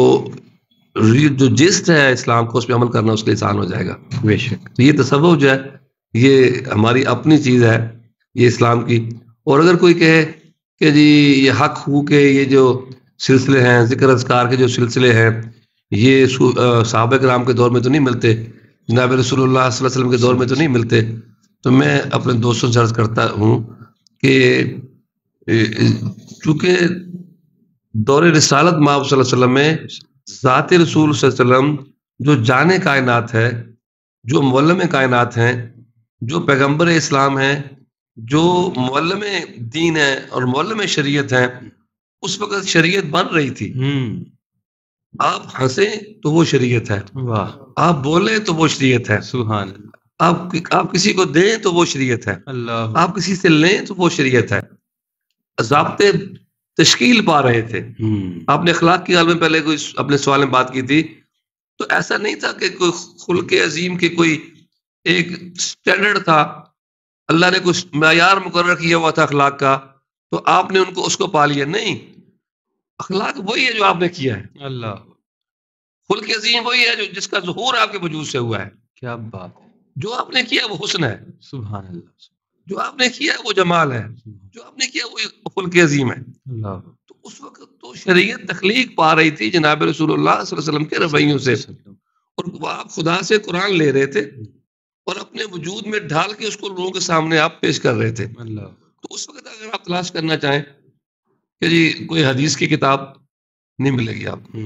جو جسٹ ہے اسلام کو اس پہ عمل کرنا اس کے آسان ہو جائے گا. بے شک. تو یہ تصوف جو ہے یہ ہماری اپنی چیز ہے یہ اسلام کی. اور اگر کوئی کہے کہ جی یہ حق ہو کہ یہ جو سلسلے ہیں ذکر اذکار کے جو سلسلے ہیں یہ صحابہ کرام کے دور میں تو نہیں ملتے، جناب رسول اللہ صلی اللہ علیہ وسلم کے دور میں تو نہیں ملتے، تو میں اپنے دوستوں سے عرض کرتا ہوں کہ چونکہ دور رسالت مآب صلی اللہ علیہ وسلم میں ذات رسول صلی اللہ علیہ وسلم جو جان کائنات ہے، جو معلم کائنات ہیں، جو پیغمبر اسلام ہیں، جو معلم دین ہے اور معلم شریعت ہیں، اس وقت شریعت بن رہی تھی. آپ ہنسیں تو وہ شریعت ہے، آپ بولیں تو وہ شریعت ہے، سبحان اللہ. آپ کسی کو دیں تو وہ شریعت ہے، آپ کسی سے لیں تو وہ شریعت ہے. ضابطے تشکیل پا رہے تھے. آپ نے اخلاق کی حال میں پہلے کوئی اپنے سوال میں بات کی تھی، تو ایسا نہیں تھا کہ کوئی خلق عظیم کے کوئی ایک سٹینڈرڈ تھا، اللہ نے کچھ معیار مقرر کیا ہوا تھا اخلاق کا تو آپ نے اس کو پا لیا. نہیں، اخلاق وہی ہے جو آپ نے کیا ہے. اللہ. خلق عظیم وہی ہے جس کا ظہور آپ کے وجود سے ہوا ہے. کیا بات ہے. جو آپ نے کیا وہ حسن ہے، سبحان اللہ. جو آپ نے کیا وہ جمال ہے، جو آپ نے کیا وہ خلق عظیم ہے. اللہ. تو اس وقت تو شریعت تخلیق پا رہی تھی جناب رسول اللہ صلی اللہ علیہ وسلم کے رویوں سے، اور وہ آپ خدا سے قرآن لے رہے تھے اور اپنے وجود میں ڈھال کے اس کو لوگوں کے سامنے آپ پیش کر رہے تھے. اللہ. تو اس وقت اگر آپ تلاش کرنا چاہیں کہ جی کوئی حدیث کی کتاب نہیں ملے گی آپ کو،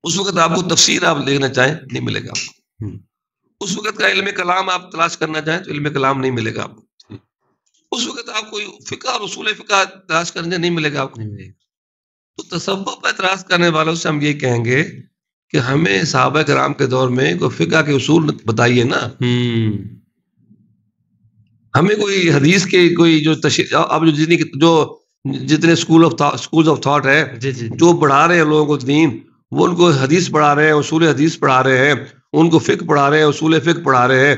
اس وقت آپ کو تفسیر آپ دیکھنا چاہیں نہیں ملے گا آپ کو، اس وقت کا علم کلام آپ تلاش کرنا چاہیں تو علم کلام نہیں ملے گا آپ کو، اس وقت آپ کوئی فقہ اور اصول فقہ تلاش کرنے نہیں ملے گا آپ کو. تو تصوف پر اعتراض کرنے والوں سے ہم یہ کہیں گے کہ ہمیں صحابہ کرام کے دور میں کوئی فقہ کے اصول بتائیے نا. ہمیں کوئی حدیث کے کوئی جو اب جو جتنے اسکولز آف تھاٹ ہے جو پڑھا رہے ہیں لوگوں کو دین، وہ ان کو حدیث پڑھا رہے ہیں، اصول حدیث پڑھا رہے ہیں، ان کو فقہ پڑھا رہے ہیں، اصول فقہ پڑھا رہے ہیں،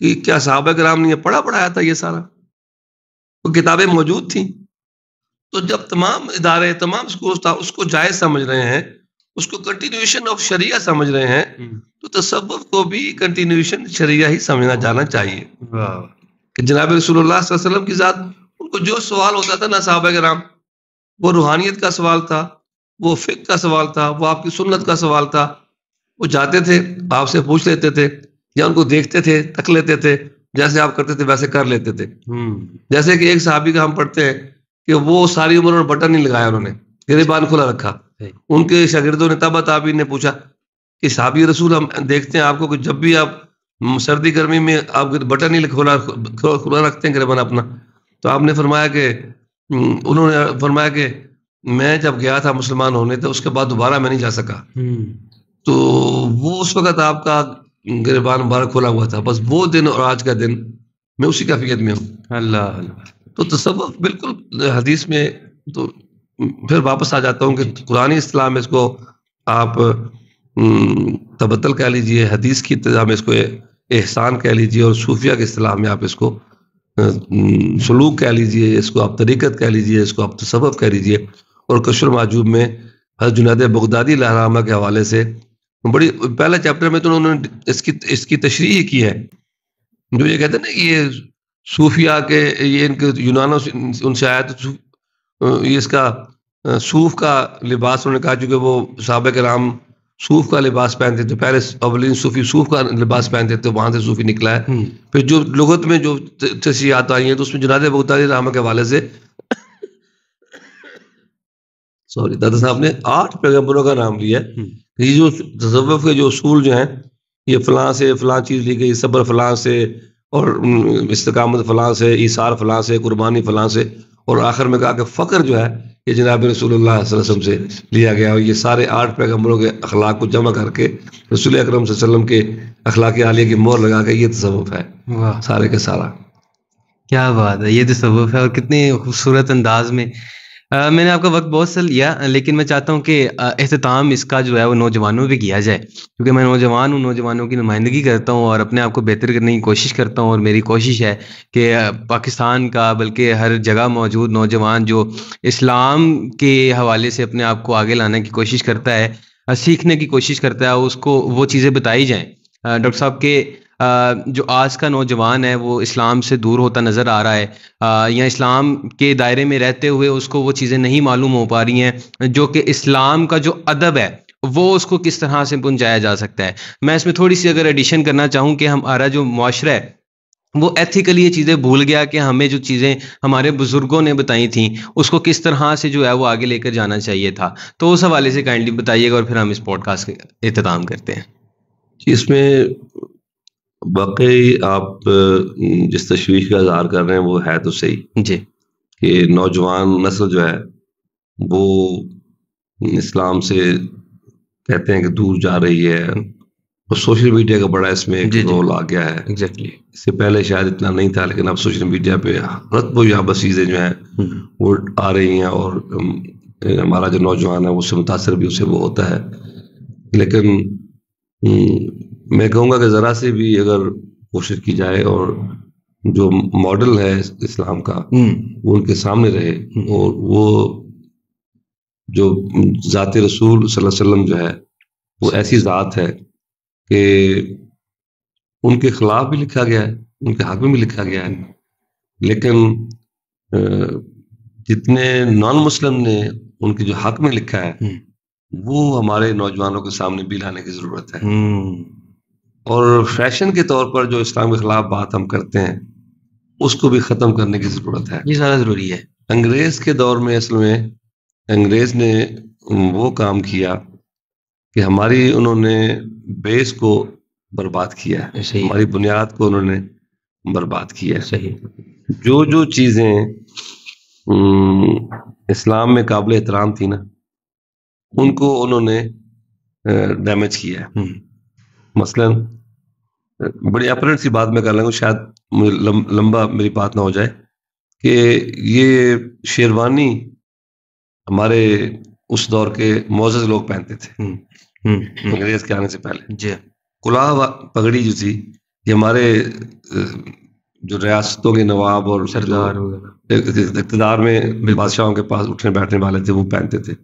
کہ کیا صحابہ کرام نے پڑھایا تھا یہ سارا؟ وہ کتابیں موجود تھیں. تو جب تمام ادارے تمام اسکول اس کو جائز سمجھ رہے ہیں، اس کو کنٹینیوشن آف شریعہ سمجھ رہے ہیں، تو تصوف کو بھی کنٹینیوشن شریعہ ہی سمجھنا جانا چاہیے. کہ جناب رسول اللہ صلی اللہ علیہ وسلم کی ذات، ان کو جو سوال ہوتا تھا نا صحابہ کرام، وہ روحانیت کا سوال تھا، وہ فقہ کا سوال تھا، وہ آپ کی سنت کا سوال تھا، وہ جاتے تھے آپ سے پوچھ لیتے تھے، یا ان کو دیکھتے تھے تک لیتے تھے، جیسے آپ کرتے تھے ویسے کر لیتے تھے. جیسے کہ ایک صحابی کا ہم پڑھتے ہیں کہ وہ ساری عمر میں بٹن نہیں لگایا، انہوں نے گریبان کھلا رکھا. ان کے شاگردوں نے تابعین نے پوچھا کہ صحابی رسول، ہم دیکھتے ہیں آپ کو کہ جب بھی آپ سردی گرمی میں آپ بٹن نہیں کھلا رکھتے ہیں گریبان اپنا. تو آپ نے فرمایا کہ انہوں نے فرمایا کہ میں جب گیا تھا مسلمان ہونے تو اس کے بعد دوبارہ میں نہیں جا سکا. تو وہ اس وقت آپ کا گریبان مبارک کھولا ہوا تھا. بس وہ دن اور آج کا دن میں اسی کیفیت میں ہوں. اللہ. تو تصوف بالکل حدیث میں. تو پھر واپس آ جاتا ہوں کہ قرآنی اصطلاح میں اس کو آپ تبتل کہہ لیجئے، حدیث کی اصطلاح میں اس کو احسان کہہ لیجئے، اور صوفیہ کی اصطلاح میں آپ اس کو سلوک کہہ لیجئے، اس کو آپ طریقت کہہ لیجئے، اس کو آپ تصوف کہہ لیجئے. اور کشف المعجوب میں حضرت جنید بغدادی الرحمہ کے حوالے سے بڑی پہلے چیپٹر میں تو انہوں نے اس کی تشریح کی ہے. جو یہ کہتے ہیں نا یہ صوفیہ کے یہ ان کے یونانوں سے ان سے آیا، تو یہ اس کا صوف کا لباس انہوں نے کہا، چونکہ وہ صحابہ کرام صوف کا لباس پہنتے تھے، پہلے اولین صوفی صوف کا لباس پہنتے تھے، وہاں سے صوفی نکلا ہے. پھر جو لغت میں جو تشریحات آئی ہیں تو اس میں جنید بغدادی الرحمہ کے حوالے سے دادا صاحب نے 8 پیغمبروں کا نام لیا ہے. یہ جو تصوف کے جو اصول جو ہیں، یہ فلاں سے فلاں چیز لی گئی، صبر فلاں سے، اور استقامت فلاں سے، ایثار فلاں سے، قربانی فلاں سے، اور آخر میں کہا کہ فقر جو ہے یہ جناب رسول اللہ صلی اللہ علیہ وسلم سے لیا گیا. اور یہ سارے 8 پیغمبروں کے اخلاق کو جمع کر کے رسول اکرم صلی اللہ علیہ وسلم کے اخلاق عالیہ کی مہر لگا کے یہ تصوف ہے سارے کا سارا. کیا بات ہے، یہ تصوف ہے. اور کتنے خوبصورت انداز میں. میں نے آپ کا وقت بہت سا لیا، لیکن میں چاہتا ہوں کہ اختتام اس کا جو ہے وہ نوجوانوں پہ کیا جائے، کیونکہ میں نوجوان ہوں، نوجوانوں کی نمائندگی کرتا ہوں اور اپنے آپ کو بہتر کرنے کی کوشش کرتا ہوں. اور میری کوشش ہے کہ پاکستان کا بلکہ ہر جگہ موجود نوجوان جو اسلام کے حوالے سے اپنے آپ کو آگے لانے کی کوشش کرتا ہے، سیکھنے کی کوشش کرتا ہے، اس کو وہ چیزیں بتائی جائیں. ڈاکٹر صاحب کے جو آج کا نوجوان ہے وہ اسلام سے دور ہوتا نظر آ رہا ہے، یا اسلام کے دائرے میں رہتے ہوئے اس کو وہ چیزیں نہیں معلوم ہو پا رہی ہیں جو کہ اسلام کا جو ادب ہے وہ اس کو کس طرح سے پہنچایا جا سکتا ہے. میں اس میں تھوڑی سی اگر ایڈیشن کرنا چاہوں کہ ہمارا جو معاشرہ ہے وہ ایتھیکلی یہ چیزیں بھول گیا کہ ہمیں جو چیزیں ہمارے بزرگوں نے بتائی تھیں اس کو کس طرح سے جو ہے وہ آگے لے کر جانا چاہیے تھا. تو اس حوالے سے کائنڈلی بتائیے گا اور پھر ہم اس پوڈ کاسٹ کا اختتام کرتے ہیں. اس میں واقعی آپ جس تشویش کا اظہار کر رہے ہیں وہ ہے تو صحیح جی، کہ نوجوان نسل جو ہے وہ اسلام سے کہتے ہیں کہ دور جا رہی ہے، اور سوشل میڈیا کا بڑا اس میں ایک رول آ گیا ہے. ایگزیکٹلی. اس سے پہلے شاید اتنا نہیں تھا، لیکن اب سوشل میڈیا پہ رت و یابس چیزیں جو ہیں وہ آ رہی ہیں، اور ہمارا جو نوجوان ہے اس سے متاثر بھی اسے وہ ہوتا ہے. لیکن میں کہوں گا کہ ذرا سے بھی اگر کوشش کی جائے اور جو ماڈل ہے اسلام کا وہ ان کے سامنے رہے، اور وہ جو ذات رسول صلی اللہ علیہ وسلم جو ہے وہ ایسی ذات ہے کہ ان کے خلاف بھی لکھا گیا ہے، ان کے حق میں بھی لکھا گیا ہے، لیکن جتنے نان مسلم نے ان کے جو حق میں لکھا ہے وہ ہمارے نوجوانوں کے سامنے بھی لانے کی ضرورت ہے. اور فیشن کے طور پر جو اسلام کے خلاف بات ہم کرتے ہیں اس کو بھی ختم کرنے کی ضرورت ہے. یہ زیادہ ضروری ہے. انگریز کے دور میں اصل میں انگریز نے وہ کام کیا کہ ہماری انہوں نے بیس کو برباد کیا ہے، ہماری بنیاد کو انہوں نے برباد کیا ہے. صحیح. جو چیزیں اسلام میں قابل احترام تھی نا ان کو انہوں نے ڈیمیج کیا ہے. مثلا بڑی اپرنٹ سی بات میں کر لوں گا، شاید لمبا میری بات نہ ہو جائے، کہ یہ شیروانی ہمارے اس دور کے معزز لوگ پہنتے تھے انگریز کے آنے سے پہلے. جی. کلاه پگڑی جو تھی یہ ہمارے جو ریاستوں کے نواب اور سردار اقتدار میں بادشاہوں کے پاس اٹھنے بیٹھنے والے تھے وہ پہنتے تھے.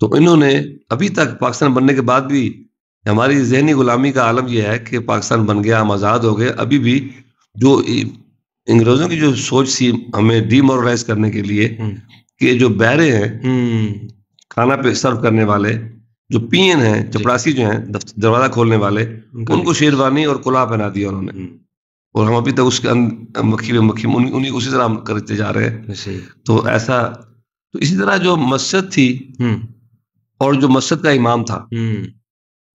تو انہوں نے ابھی تک پاکستان بننے کے بعد بھی ہماری ذہنی غلامی کا عالم یہ ہے کہ پاکستان بن گیا، ہم آزاد ہو گئے، ابھی بھی جو انگریزوں کی جو سوچ تھی ہمیں ڈی مورلائز کرنے کے لیے کہ جو بہرے ہیں کھانا پہ سرو کرنے والے، جو پین ہیں چپڑاسی جو ہیں دروازہ کھولنے والے، ان کو شیروانی اور کلاه پہنا دیا انہوں نے، اور ہم ابھی تک اس کے مکھی انہیں اسی طرح ہم کرتے جا رہے ہیں. تو ایسا، تو اسی طرح جو مسجد تھی اور جو مسجد کا امام تھا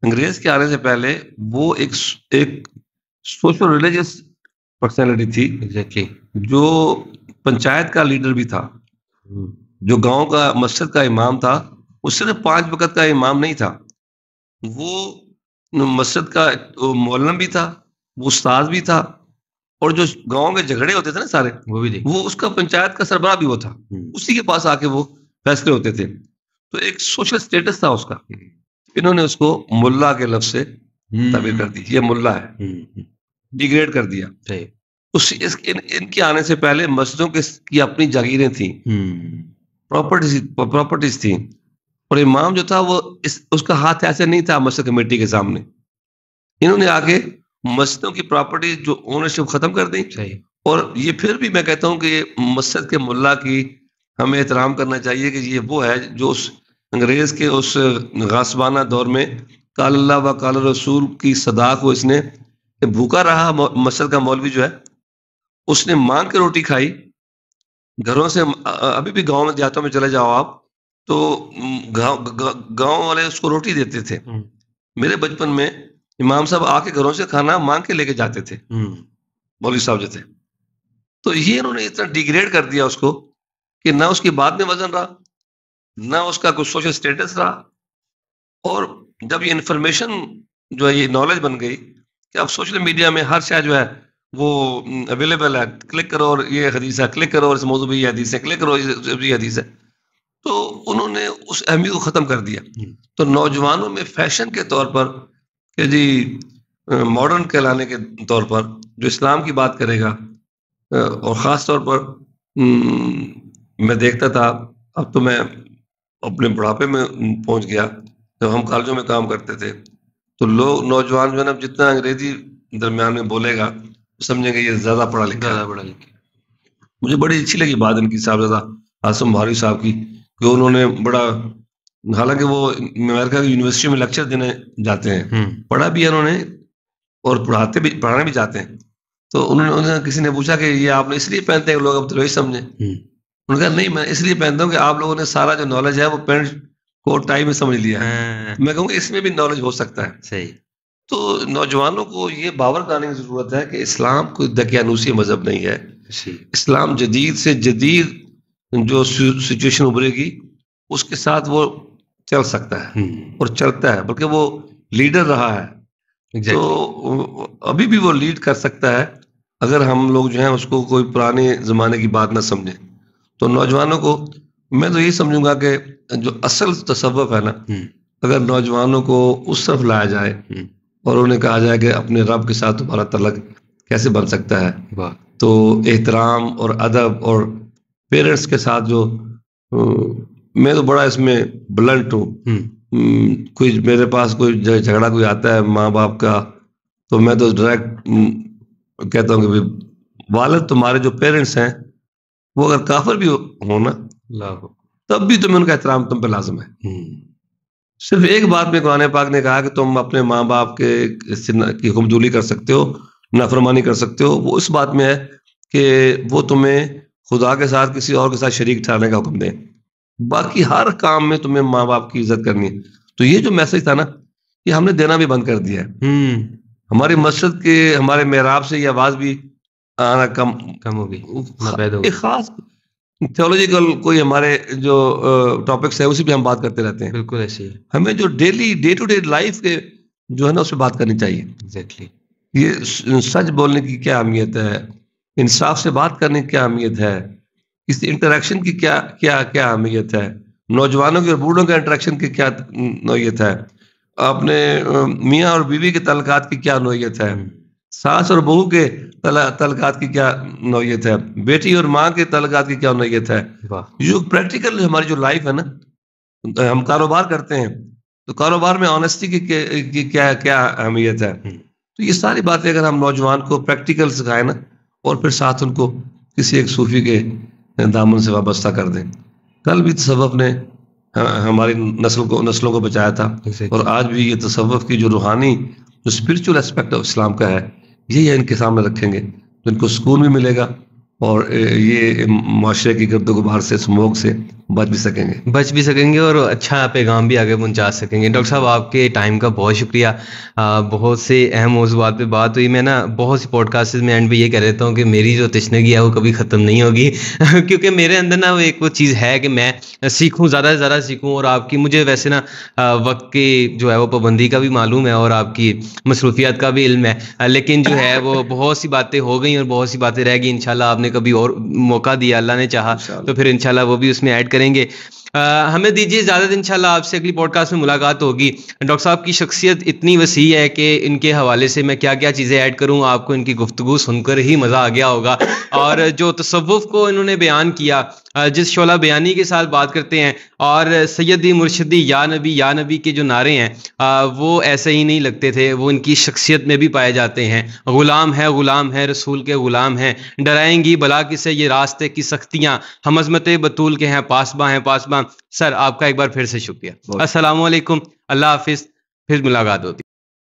انگریز کے آنے سے پہلے، وہ ایک سوشل ریلیجس پرسنالٹی تھی، جو پنچایت کا لیڈر بھی تھا، جو گاؤں کا مسجد کا امام تھا. وہ صرف 5 وقت کا امام نہیں تھا، وہ مسجد کا مولم بھی تھا، وہ استاد بھی تھا، اور جو گاؤں کے جھگڑے ہوتے تھے نا سارے، وہ اس کا پنچایت کا سربراہ بھی وہ تھا، اسی کے پاس آ کے وہ فیصلے ہوتے تھے. تو ایک سوشل سٹیٹس تھا اس کا. انہوں نے اس کو ملا کے لفظ سے تعبیر کر دی، یہ ملا ہے، ڈیگریڈ کر دیا. ان کے آنے سے پہلے مسجدوں کی اپنی جاگیریں تھیں، پراپرٹیز تھیں، اور امام جو تھا وہ اس کا ہاتھ ایسے نہیں تھا مسجد کمیٹی کے سامنے. انہوں نے آگے مسجدوں کی پراپرٹی جو اونرشپ ختم کر دی. اور یہ پھر بھی میں کہتا ہوں کہ مسجد کے ملا کی ہمیں احترام کرنا چاہیے کہ یہ وہ ہے جو اس انگریز کے اس غاصبانہ دور میں قال اللہ و قال رسول کی صدا کو اس نے بھوکا رہا. مسجد کا مولوی جو ہے اس نے مانگ کے روٹی کھائی گھروں سے. ابھی بھی گاؤں میں دیہاتوں میں چلے جاؤ آپ تو گاؤں والے اس کو روٹی دیتے تھے. میرے بچپن میں امام صاحب آ کے گھروں سے کھانا مانگ کے لے کے جاتے تھے، مولوی صاحب جو تھے. تو یہ انہوں نے اتنا ڈیگریڈ کر دیا اس کو کہ نہ اس کی بات میں وزن رہا، نہ اس کا کوئی سوشل سٹیٹس رہا. اور جب یہ انفارمیشن جو ہے، یہ نالج بن گئی کہ اب سوشل میڈیا میں ہر شے جو ہے وہ اویلیبل ہے، کلک کرو اور یہ حدیث ہے، کلک کرو اور اس موضوع پہ یہ حدیث ہے، کلک کرو یہ حدیث ہے. تو انہوں نے اس اہمیت کو ختم کر دیا. تو نوجوانوں میں فیشن کے طور پر کہ جی ماڈرن کہلانے کے طور پر جو اسلام کی بات کرے گا، اور خاص طور پر میں دیکھتا تھا، اب تو میں اپنے بڑھاپے میں پہنچ گیا، جب ہم کالجوں میں کام کرتے تھے تو لوگ نوجوان جو ہے نا جتنا انگریزی درمیان میں بولے گا سمجھیں گے یہ زیادہ پڑھا لکھا. مجھے بڑی اچھی لگی بات ان کی صاحبزادہ عاصم بہاری صاحب کی کہ انہوں نے بڑا، حالانکہ وہ امریکہ کی یونیورسٹی میں لیکچر دینے جاتے ہیں، پڑھا بھی ہے انہوں نے اور پڑھانے بھی جاتے ہیں. تو انہوں نے کسی نے پوچھا کہ یہ آپ نے اس لیے پہنتے ہیں کہ لوگ اب تو وہی سمجھیں. انہوں نے کہا نہیں، میں اس لیے پہنتا ہوں کہ آپ لوگوں نے سارا جو نالج ہے وہ پینٹ کوٹ ٹائی میں سمجھ لیا ہے، میں کہوں گا اس میں بھی نالج ہو سکتا ہے. صحیح. تو نوجوانوں کو یہ باور کرانے کی ضرورت ہے کہ اسلام کوئی دقیانوسی مذہب نہیں ہے. اسلام جدید سے جدید جو سچویشن ابھرے گی اس کے ساتھ وہ چل سکتا ہے اور چلتا ہے، بلکہ وہ لیڈر رہا ہے. تو ابھی بھی وہ لیڈ کر سکتا ہے اگر ہم لوگ جو ہیں اس کو کوئی پرانے زمانے کی بات نہ سمجھیں. تو نوجوانوں کو میں تو یہی سمجھوں گا کہ جو اصل تصوف ہے نا، اگر نوجوانوں کو اس طرف لایا جائے اور انہیں کہا جائے کہ اپنے رب کے ساتھ تمہارا تعلق کیسے بن سکتا ہے، تو احترام اور ادب اور پیرنٹس کے ساتھ جو میں تو بڑا اس میں بلنٹ ہوں. کوئی میرے پاس کوئی جھگڑا کوئی آتا ہے ماں باپ کا تو میں تو ڈائریکٹ کہتا ہوں کہ والد تمہارے جو پیرنٹس ہیں وہ اگر کافر بھی ہو نا تب بھی تمہیں ان کا احترام تم پہ لازم ہے. صرف ایک بات میں قرآن پاک نے کہا کہ تم اپنے ماں باپ کی حکم جولی کر سکتے ہو، نافرمانی کر سکتے ہو، وہ اس بات میں ہے کہ وہ تمہیں خدا کے ساتھ کسی اور کے ساتھ شریک ٹھہرنے کا حکم دیں. باقی ہر کام میں تمہیں ماں باپ کی عزت کرنی ہے. تو یہ جو میسج تھا نا یہ ہم نے دینا بھی بند کر دیا ہے. ہماری مسجد کے ہمارے محراب سے یہ آواز بھی آنا کم ہو گئی. ایک خاص تھیولوجیکل کوئی ہمارے جو ٹاپکس ہے اسی پہ ہم بات کرتے رہتے ہیں. بالکل ایسے ہی ہمیں جو ڈے ٹو ڈے لائف کے جو ہے نا اس پہ بات کرنی چاہیے. ایگزیکٹلی. یہ سچ بولنے کی کیا اہمیت ہے، انصاف سے بات کرنے کی کیا اہمیت ہے، اس انٹریکشن کی کیا کیا کیا اہمیت ہے، نوجوانوں کے اور بوڑھوں کے انٹریکشن کی کیا نوعیت ہے، اپنے میاں اور بیوی کے تعلقات کی کیا نوعیت ہے، ساس اور بہو کے تعلقات کی کیا نوعیت ہے، بیٹی اور ماں کے تعلقات کی کیا نوعیت ہے. جو پریکٹیکل ہماری جو لائف ہے نا، ہم کاروبار کرتے ہیں تو کاروبار میں آنیسٹی کی کیا کیا اہمیت ہے. تو یہ ساری باتیں اگر ہم نوجوان کو پریکٹیکل سکھائیں نا، اور پھر ساتھ ان کو کسی ایک صوفی کے دامن سے وابستہ کر دیں. کل بھی تصوف نے ہماری نسلوں کو بچایا تھا، اور آج بھی یہ تصوف کی جو روحانی جو اسپرچل اسپیکٹ آف اسلام کا ہے، یہ ان کے سامنے رکھیں گے تو ان کو سکون بھی ملے گا، اور یہ معاشرے کی گرد و غبار سے، اسموگ سے بچ بھی سکیں گے اور اچھا پیغام بھی آگے پہنچا سکیں گے. ڈاکٹر صاحب آپ کے ٹائم کا بہت شکریہ. بہت سے اہم موضوعات پہ بات ہوئی. میں نا بہت سی پوڈ کاسٹ میں اینڈ پہ یہ کہہ دیتا ہوں کہ میری جو تشنگی ہے وہ کبھی ختم نہیں ہوگی کیونکہ میرے اندر نا وہ چیز ہے کہ میں سیکھوں، زیادہ سے زیادہ سیکھوں. اور آپ کی مجھے ویسے نا وقت کی جو ہے وہ پابندی کا بھی معلوم ہے اور آپ کی مصروفیات کا بھی علم ہے، لیکن جو ہے وہ بہت سی باتیں ہو گئیں اور بہت سی باتیں رہ گئی. انشاءاللہ آپ نے کبھی اور موقع دیا، اللہ نے چاہا تو پھر انشاءاللہ وہ بھی اس میں ایڈ کریں گے. ہمیں دیجیے اجازت، انشاءاللہ آپ سے اگلی پوڈ کاسٹ میں ملاقات ہوگی. ڈاکٹر صاحب کی شخصیت اتنی وسیع ہے کہ ان کے حوالے سے میں کیا کیا چیزیں ایڈ کروں، آپ کو ان کی گفتگو سن کر ہی مزہ آ گیا ہوگا. اور جو تصوف کو انہوں نے بیان کیا، جس شعلہ بیانی کے ساتھ بات کرتے ہیں، اور سیدی مرشدی یا نبی کے جو نعرے ہیں وہ ایسے ہی نہیں لگتے تھے، وہ ان کی شخصیت میں بھی پائے جاتے ہیں. غلام ہے رسول کے غلام ہیں، ڈرائیں گی بلا کسے یہ راستے کی سختیاں، ہم عظمت بطول کے ہیں پاسباں. سر آپ کا ایک بار پھر سے شکریہ. السلام علیکم، اللہ حافظ، پھر ملاقات ہوتی.